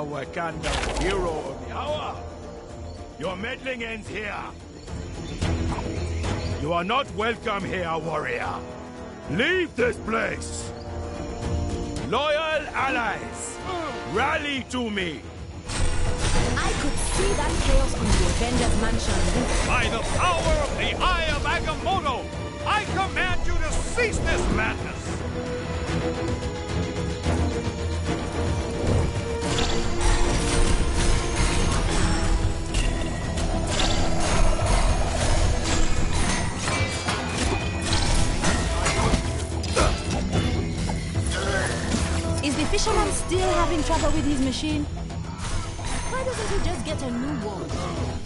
Wakanda hero of the hour. Your meddling ends here. You are not welcome here, warrior. Leave this place. Loyal allies, rally to me. I could see that chaos on the Avengers Mansion. By the power of the Eye of Agamotto, I command you to cease this madness. Still having trouble with his machine? Why doesn't he just get a new one?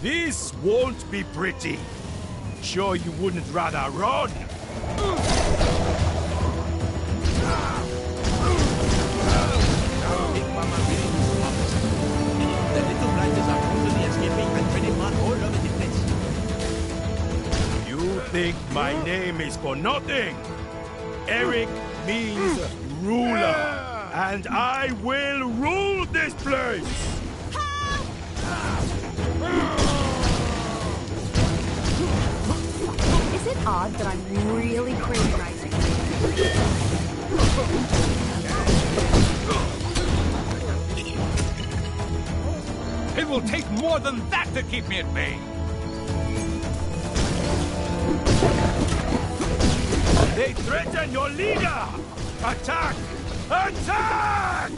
This won't be pretty. Sure you wouldn't rather run? The little writers are constantly escaping and spreading mud all over the place. You think my name is for nothing? Eric means ruler, and I will rule this place! Is it odd that I'm really crazy right now? It will take more than that to keep me at bay. They threaten your leader! Attack! Attack!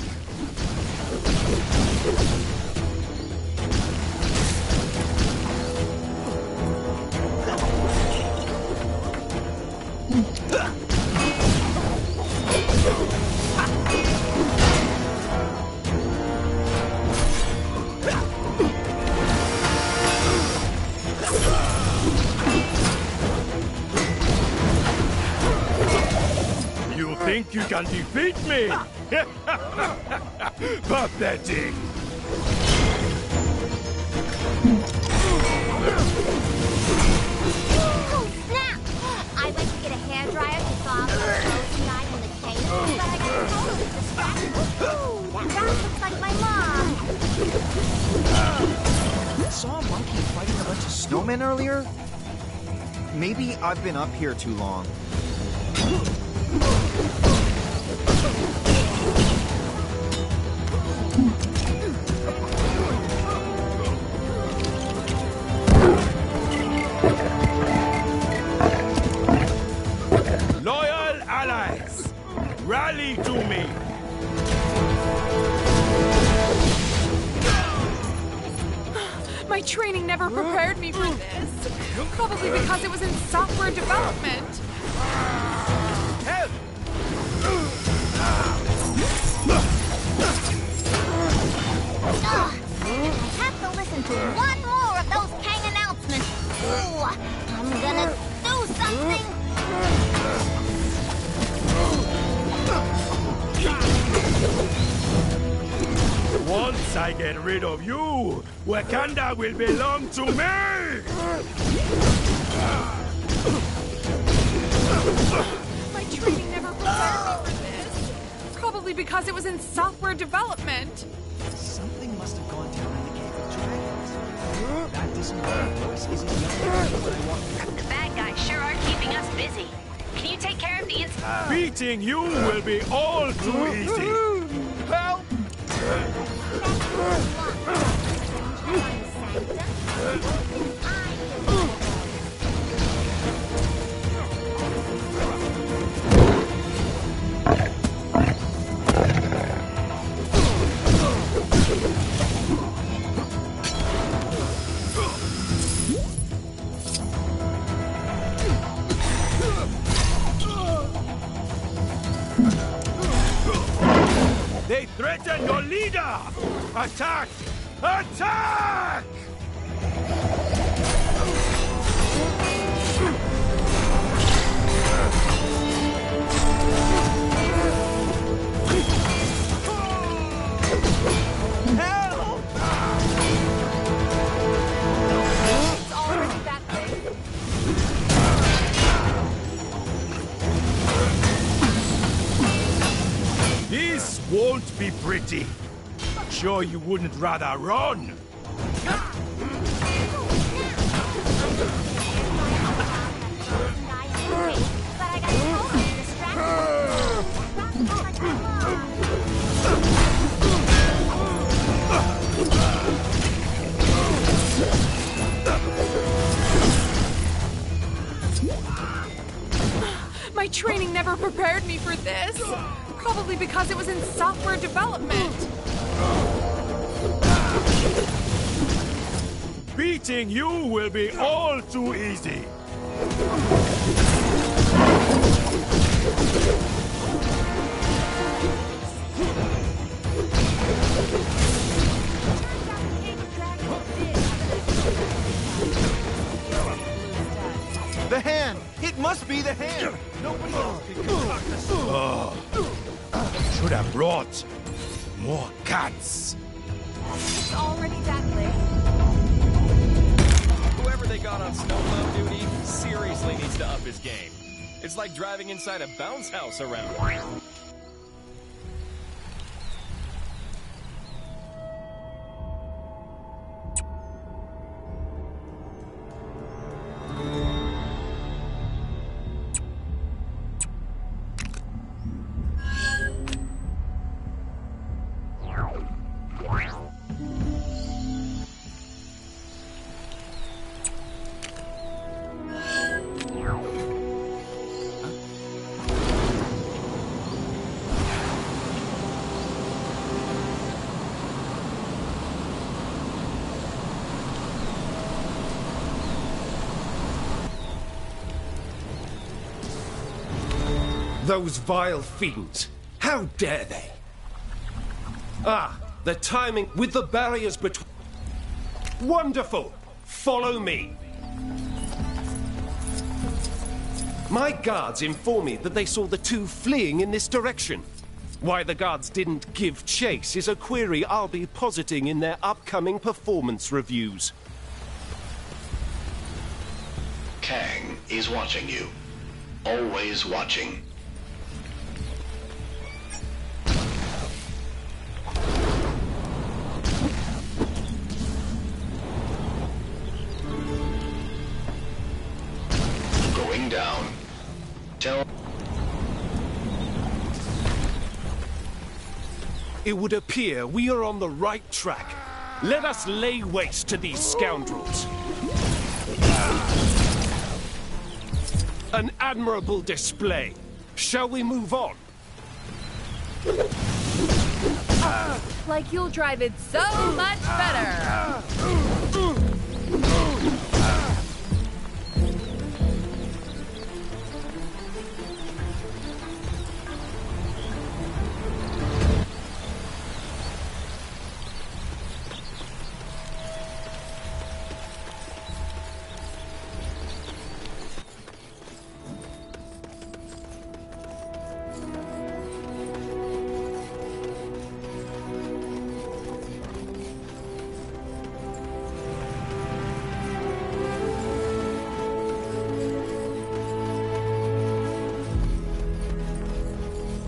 You think you can defeat me? Pathetic! Oh, snap! I went to get a hairdryer to thaw the frozen guy in the cave, but I got totally distracted. Ooh, that rat looks like my mom. Saw a monkey fighting a bunch of snowmen earlier? Maybe I've been up here too long. Loyal allies, rally to me! My training never prepared me for this. Probably because it was in software development. Help! I have to listen to one more of those Kang announcements. Ooh, I'm gonna do something. Once I get rid of you, Wakanda will belong to me! My training never prepared me for this. Probably because it was in software development. Something must have gone down in the Cave of Dragons. That disembodied voice isn't yelling when I walk. The bad guys sure are keeping us busy. Can you take care of the Beating you will be all too easy! Help! They threaten your leader! Attack! Attack! Help! It's already that way. This won't be pretty. Sure you wouldn't rather run? My training never prepared me for this. Probably because it was in software development. Beating you will be all too easy. Must be the hand. Nobody else can concoct this. Should have brought more cats. It's already that late. Whoever they got on snowplow duty seriously needs to up his game. It's like driving inside a bounce house around. Those vile fiends! How dare they! Ah, the timing with the barriers between... Wonderful! Follow me! My guards inform me that they saw the two fleeing in this direction. Why the guards didn't give chase is a query I'll be positing in their upcoming performance reviews. Kang is watching you. Always watching. Going down. Tell... It would appear we are on the right track. Let us lay waste to these scoundrels. An admirable display. Shall we move on? Like you'll drive it so much better.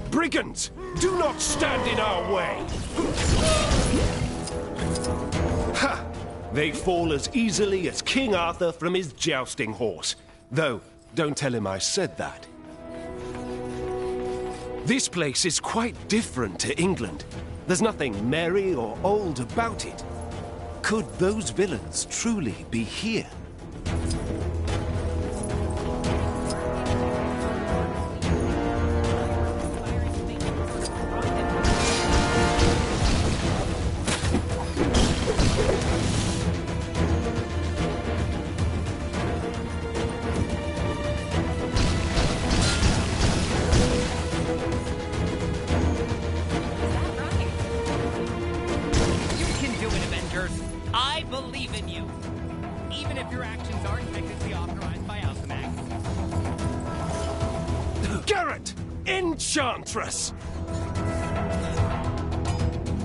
Brigands! Do not stand in our way! Ha! They fall as easily as King Arthur from his jousting horse. Though, don't tell him I said that. This place is quite different to England. There's nothing merry or old about it. Could those villains truly be here? I believe in you, even if your actions aren't technically authorized by Alchemax. Garrett! Enchantress!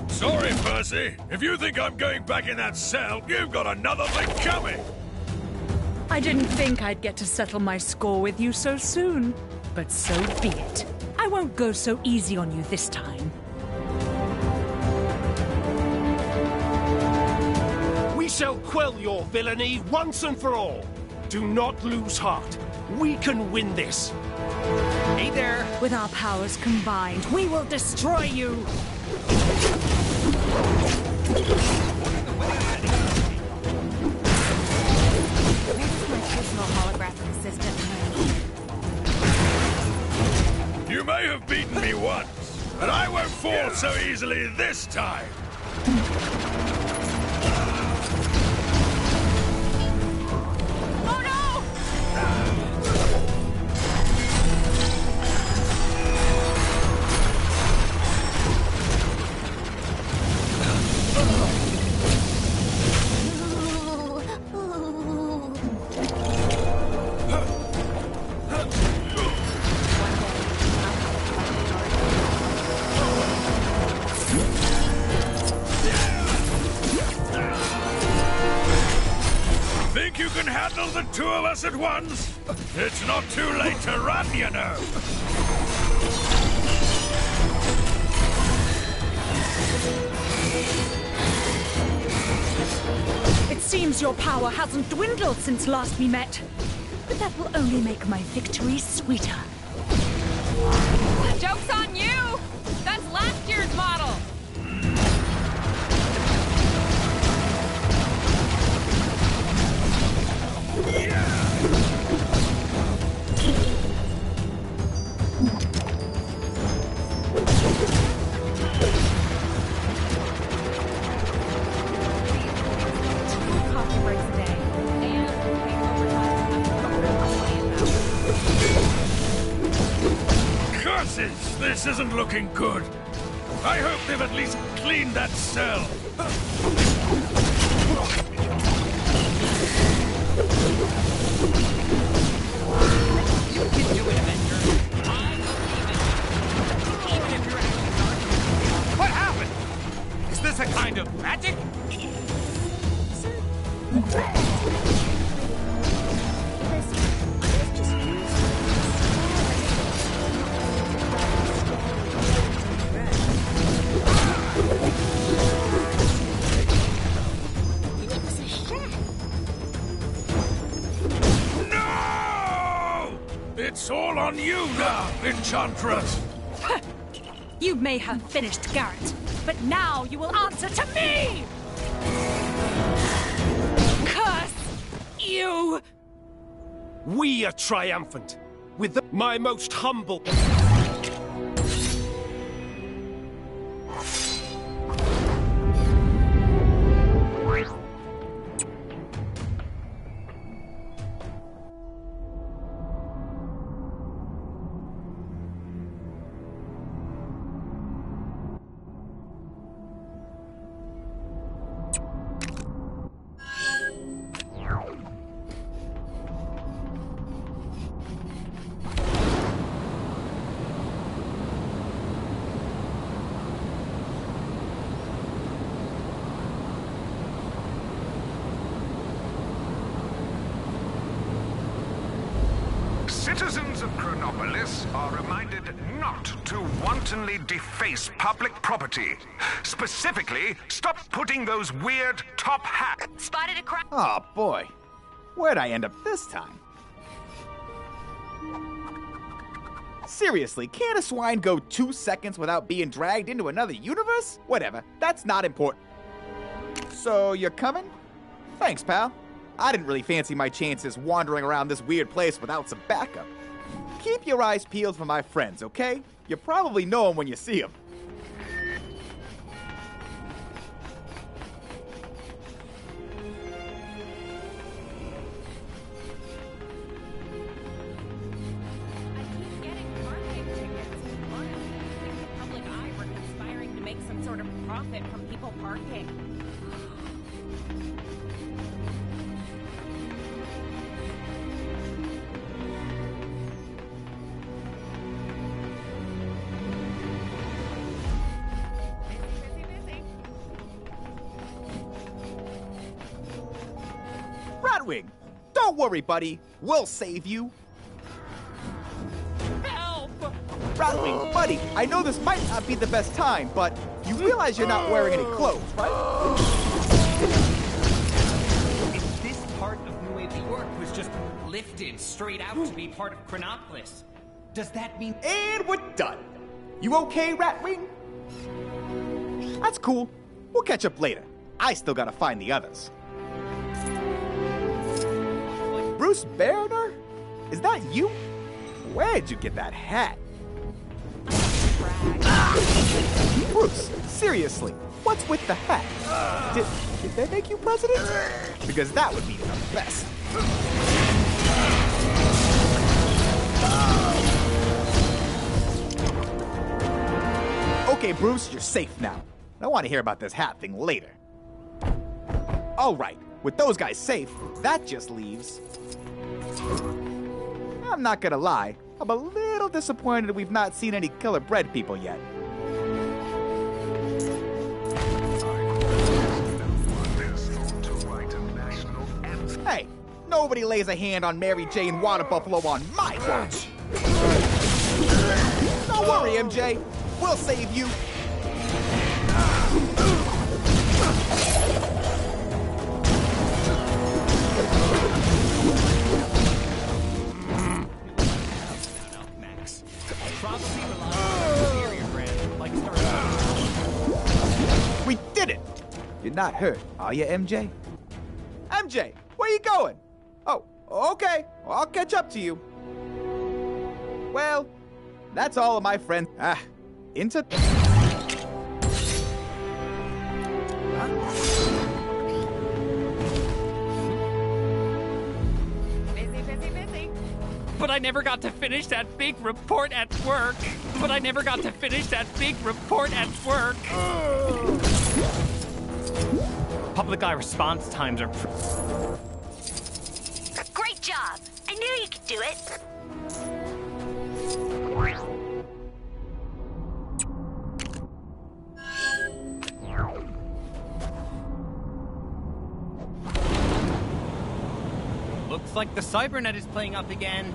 Sorry, Percy. If you think I'm going back in that cell, you've got another thing coming. I didn't think I'd get to settle my score with you so soon, but so be it. I won't go so easy on you this time. We shall quell your villainy once and for all. Do not lose heart. We can win this. Hey there. With our powers combined, we will destroy you. Where's my personal holographic assistant? You may have beaten me once, but I won't fall so easily this time. battle the two of us at once? It's not too late to run, you know. It seems your power hasn't dwindled since last we met. But that will only make my victory sweeter. Joke's on you! That's last year's model! Curses! This isn't looking good. I hope they've at least cleaned that cell. You can do it, Avenger. I believe in you. Even if your actions aren't. What happened? Is this a kind of magic? It's all on you now, Enchantress! You may have finished Garrett, but now you will answer to me! Curse you! We are triumphant, with my most humble... Citizens of Chronopolis are reminded not to wantonly deface public property. Specifically, stop putting those weird top hats. Spotted a crime. Oh, boy. Where'd I end up this time? Seriously, can't a swine go 2 seconds without being dragged into another universe? Whatever, that's not important. So, you're coming? Thanks, pal. I didn't really fancy my chances wandering around this weird place without some backup. Keep your eyes peeled for my friends, okay? You probably know them when you see them. Profit from people parking. Ratwing, don't worry, buddy. We'll save you. Help! Ratwing, buddy, I know this might not be the best time, but you realize you're not wearing any clothes, right? If this part of New York was just lifted straight out to be part of Chronopolis, does that mean... And we're done. You okay, Ratwing? That's cool. We'll catch up later. I still gotta find the others. Bruce Banner? Is that you? Where'd you get that hat? Bruce, seriously, what's with the hat? Did they make you president? Because that would be the best. Okay, Bruce, you're safe now. I want to hear about this hat thing later. All right, with those guys safe, that just leaves... I'm not gonna lie, I'm a little disappointed we've not seen any killer bread people yet. Hey, no Nobody lays a hand on Mary Jane Water Buffalo on my watch. Don't worry, MJ. We'll save you. Max. Probably relies on inferior brand, like Star. We did it! You're not hurt, are you, MJ? MJ, where you going? Oh, okay. I'll catch up to you. Well, that's all of my friends. Into... Busy. But I never got to finish that big report at work. Public eye response times are... Great job! I knew you could do it. Looks like the cybernet is playing up again.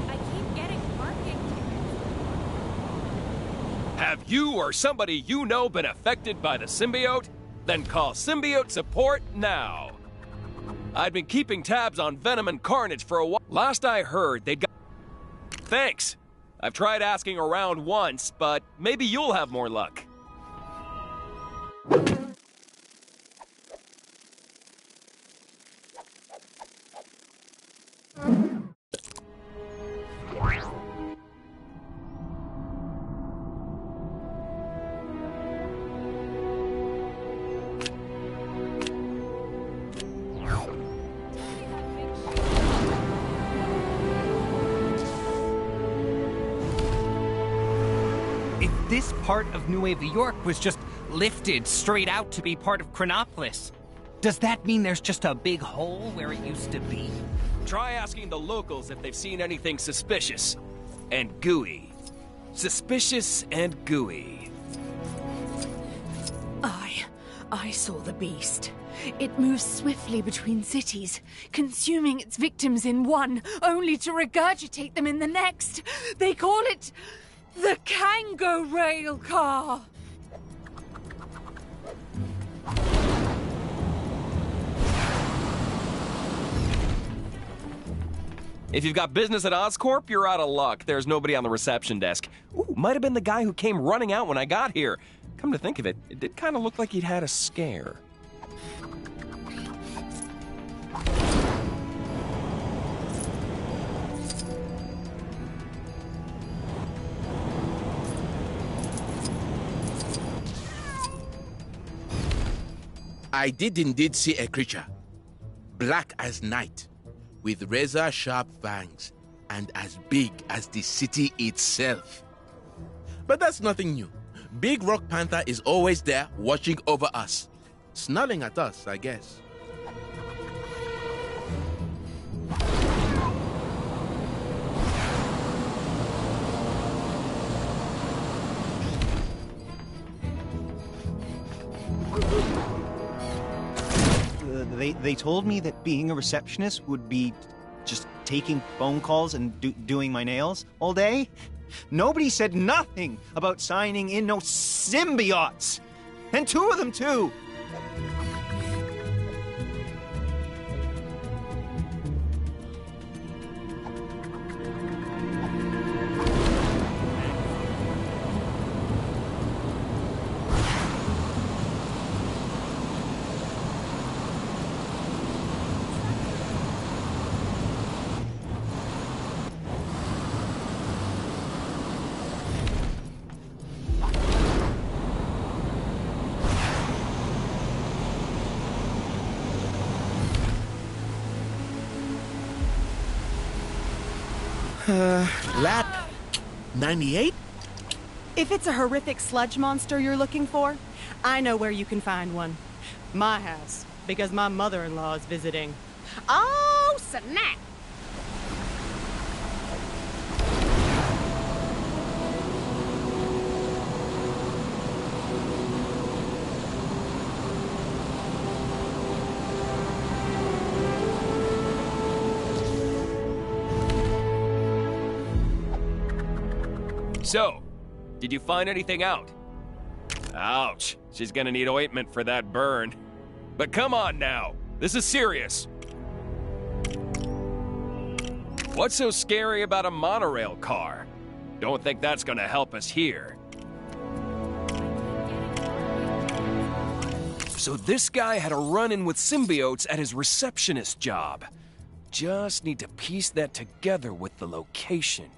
I keep getting parking tickets. Have you or somebody you know been affected by the symbiote? Then call Symbiote Support now. I've been keeping tabs on Venom and Carnage for a while. Last I heard, they got... Thanks. I've tried asking around once, but maybe you'll have more luck. This part of Nueva York was just lifted straight out to be part of Chronopolis. Does that mean there's just a big hole where it used to be? Try asking the locals if they've seen anything suspicious and gooey. Suspicious and gooey. I saw the beast. It moves swiftly between cities, consuming its victims in one, only to regurgitate them in the next. They call it the Kango Rail Car. If you've got business at Oscorp, you're out of luck. There's nobody on the reception desk. Ooh, might have been the guy who came running out when I got here. Come to think of it, it did kind of look like he'd had a scare. I did indeed see a creature, black as night, with razor-sharp fangs, and as big as the city itself. But that's nothing new. Big Rock Panther is always there, watching over us. Snarling at us, I guess. They told me that being a receptionist would be just taking phone calls and doing my nails all day. Nobody said nothing about signing in no symbiotes. And two of them, too. Lap 98? If it's a horrific sludge monster you're looking for, I know where you can find one. My house, because my mother-in-law is visiting. Oh, snap! So, did you find anything out? Ouch, she's gonna need ointment for that burn. But come on now, this is serious. What's so scary about a monorail car? Don't think that's gonna help us here. So this guy had a run-in with symbiotes at his receptionist job. Just need to piece that together with the location.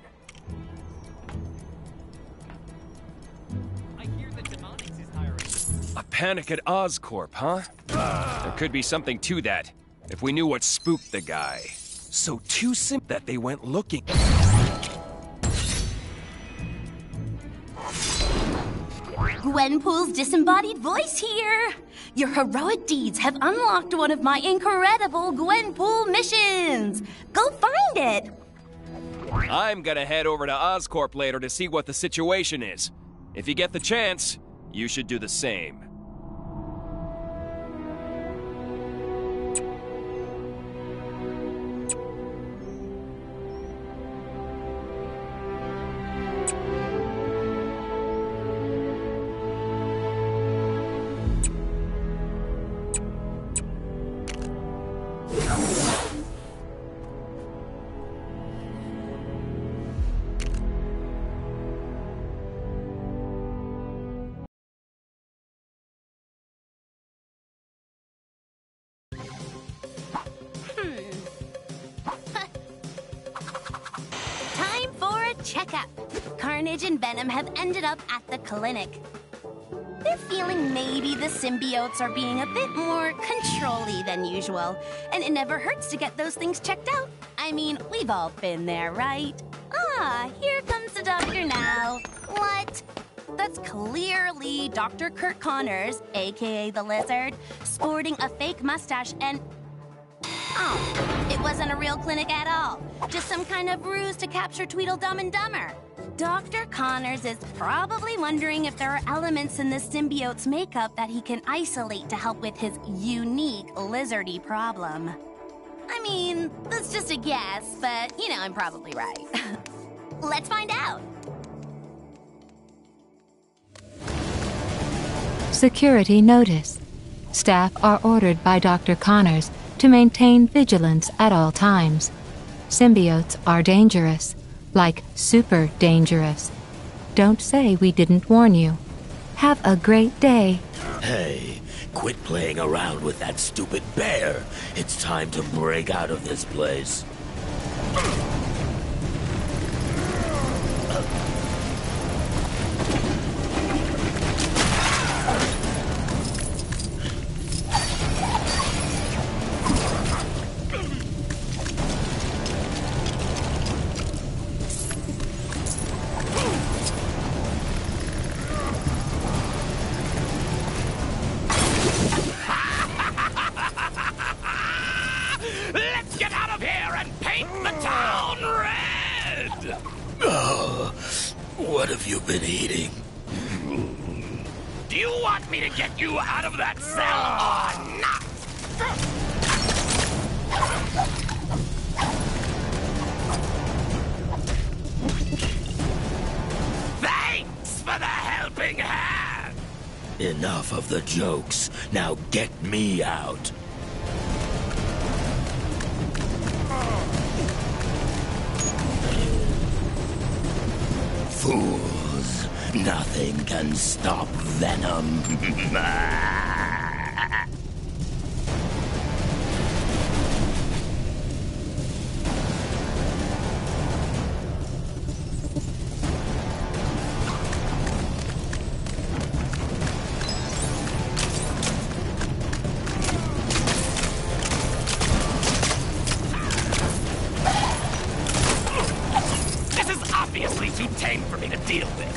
I hear that Demonics is hiring. A panic at Oscorp, huh? There could be something to that, if we knew what spooked the guy. So too simple that they went looking. Gwenpool's disembodied voice here! Your heroic deeds have unlocked one of my incredible Gwenpool missions! Go find it! I'm gonna head over to Oscorp later to see what the situation is. If you get the chance, you should do the same. Time for a checkup. Carnage and Venom have ended up at the clinic. They're feeling maybe the symbiotes are being a bit more control-y than usual, and it never hurts to get those things checked out. I mean, we've all been there, right? Ah, here comes the doctor now. What? That's clearly Dr. Kurt Connors, aka the Lizard, sporting a fake mustache and... Oh, it wasn't a real clinic at all. Just some kind of ruse to capture Tweedledum and Dumber. Dr. Connors is probably wondering if there are elements in the symbiote's makeup that he can isolate to help with his unique lizardy problem. I mean, that's just a guess, but, you know, I'm probably right. Let's find out. Security notice. Staff are ordered by Dr. Connors to maintain vigilance at all times. Symbiotes are dangerous, like super dangerous. Don't say we didn't warn you. Have a great day. Hey, quit playing around with that stupid bear. It's time to break out of this place. Let's get out of here and paint the town red! Oh, what have you been eating? Do you want me to get you out of that cell or not? Thanks for the helping hand! Enough of the jokes. Now get me out. Fools. Nothing can stop Venom. This is obviously too tame for me to deal with.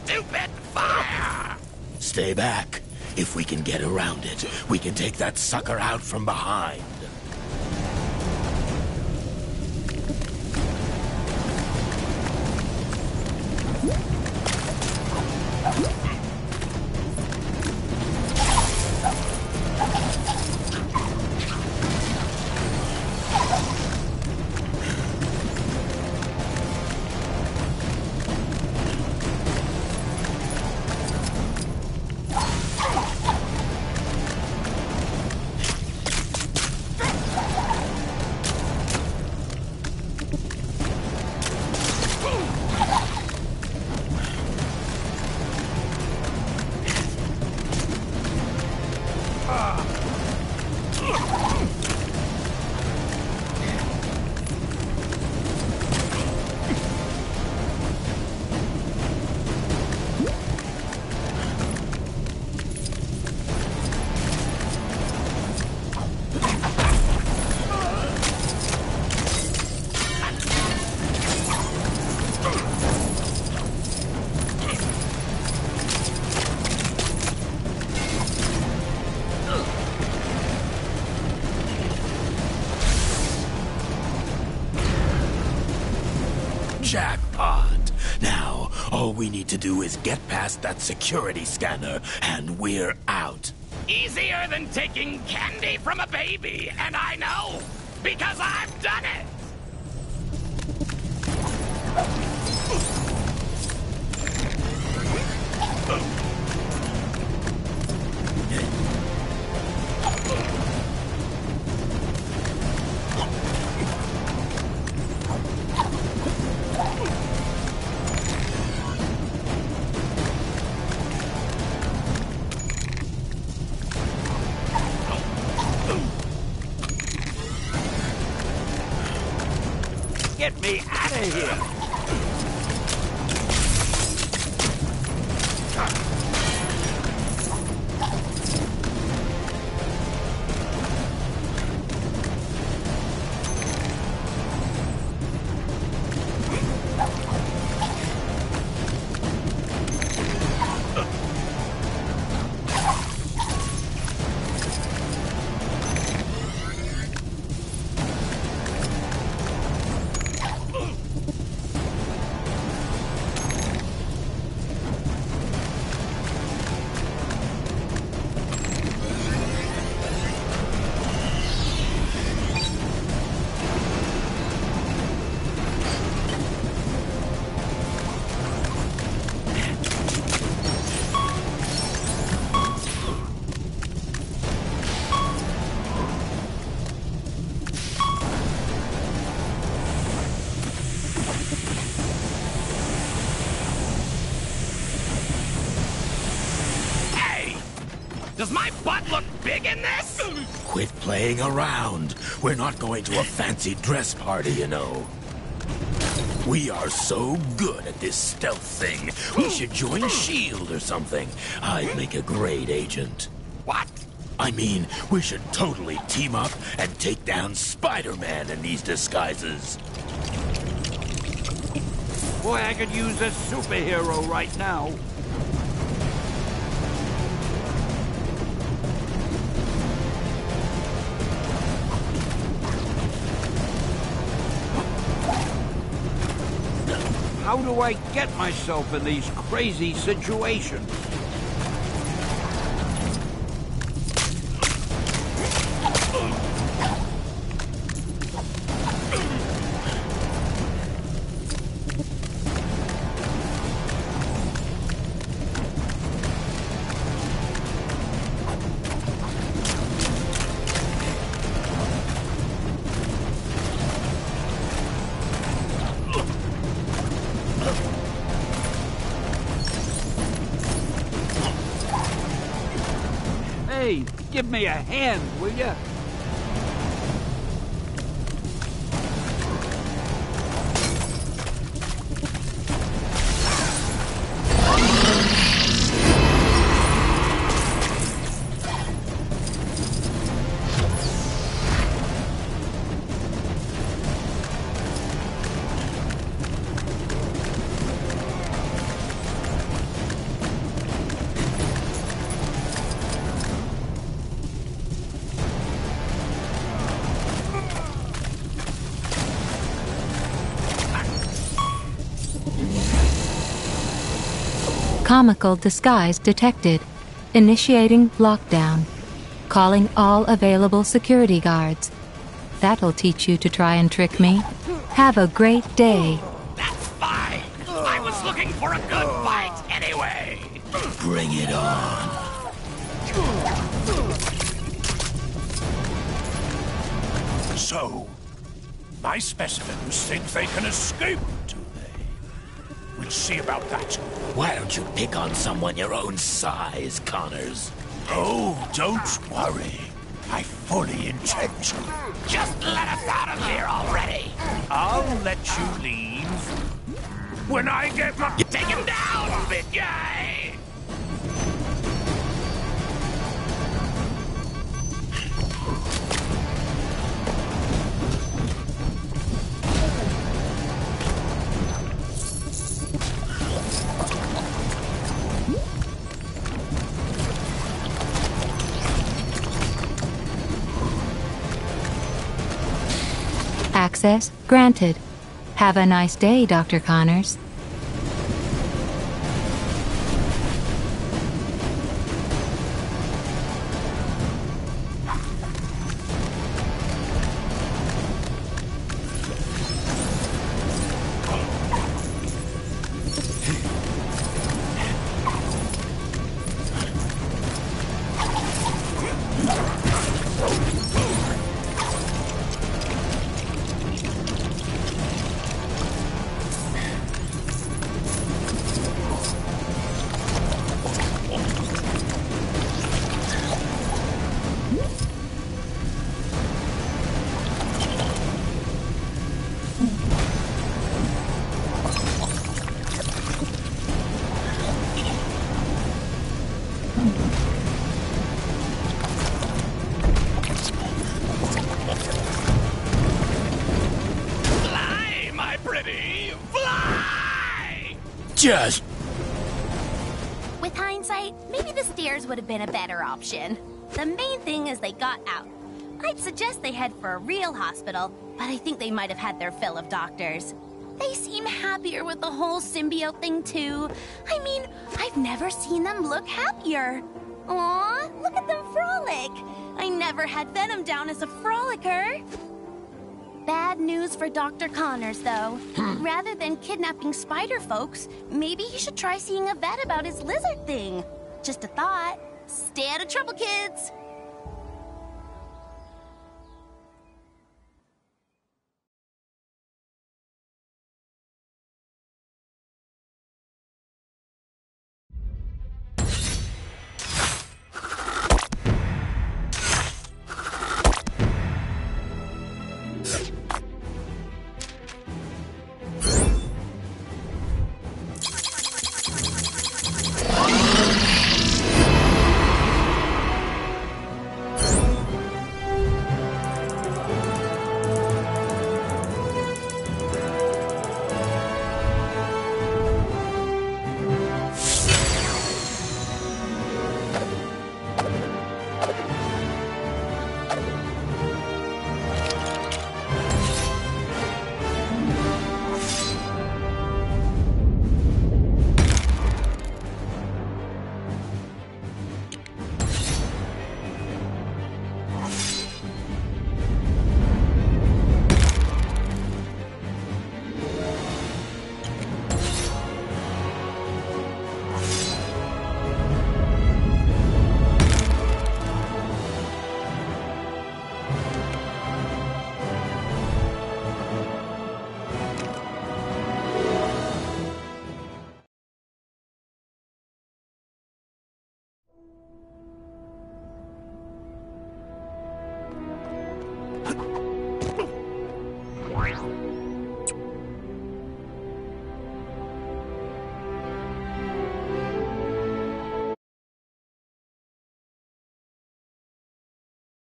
stupid fire! Stay back. If we can get around it, we can take that sucker out from behind. Jackpot! Now, all we need to do is get past that security scanner, and we're out. Easier than taking candy from a baby, and I know, because I've done it! Get me out of here! Does my butt look big in this? Quit playing around. We're not going to a fancy dress party, you know. We are so good at this stealth thing. We should join S.H.I.E.L.D. or something. I'd make a great agent. What? I mean, we should totally team up and take down Spider-Man in these disguises. Boy, I could use a superhero right now. How do I get myself in these crazy situations? Hey, give me a hand, will ya? Comical disguise detected. Initiating lockdown. Calling all available security guards. That'll teach you to try and trick me. Have a great day. That's fine. I was looking for a good fight anyway. Bring it on. So, my specimens think they can escape, do they? We'll see about that. Why don't you pick on someone your own size, Connors? Oh, don't worry. I fully intend to. Just let us out of here already. I'll let you leave when I get my... Take him down, big guy! Access granted. Have a nice day, Dr. Connors. Fly, my pretty, fly! Just... With hindsight, maybe the stairs would have been a better option. The main thing is they got out. I'd suggest they head for a real hospital, but I think they might have had their fill of doctors. They seem happier with the whole symbiote thing, too. I mean, I've never seen them look happier. Aw, look at them frolic. I never had Venom down as a frolicker. Bad news for Dr. Connors, though. Rather than kidnapping spider folks, maybe he should try seeing a vet about his lizard thing. Just a thought. Stay out of trouble, kids.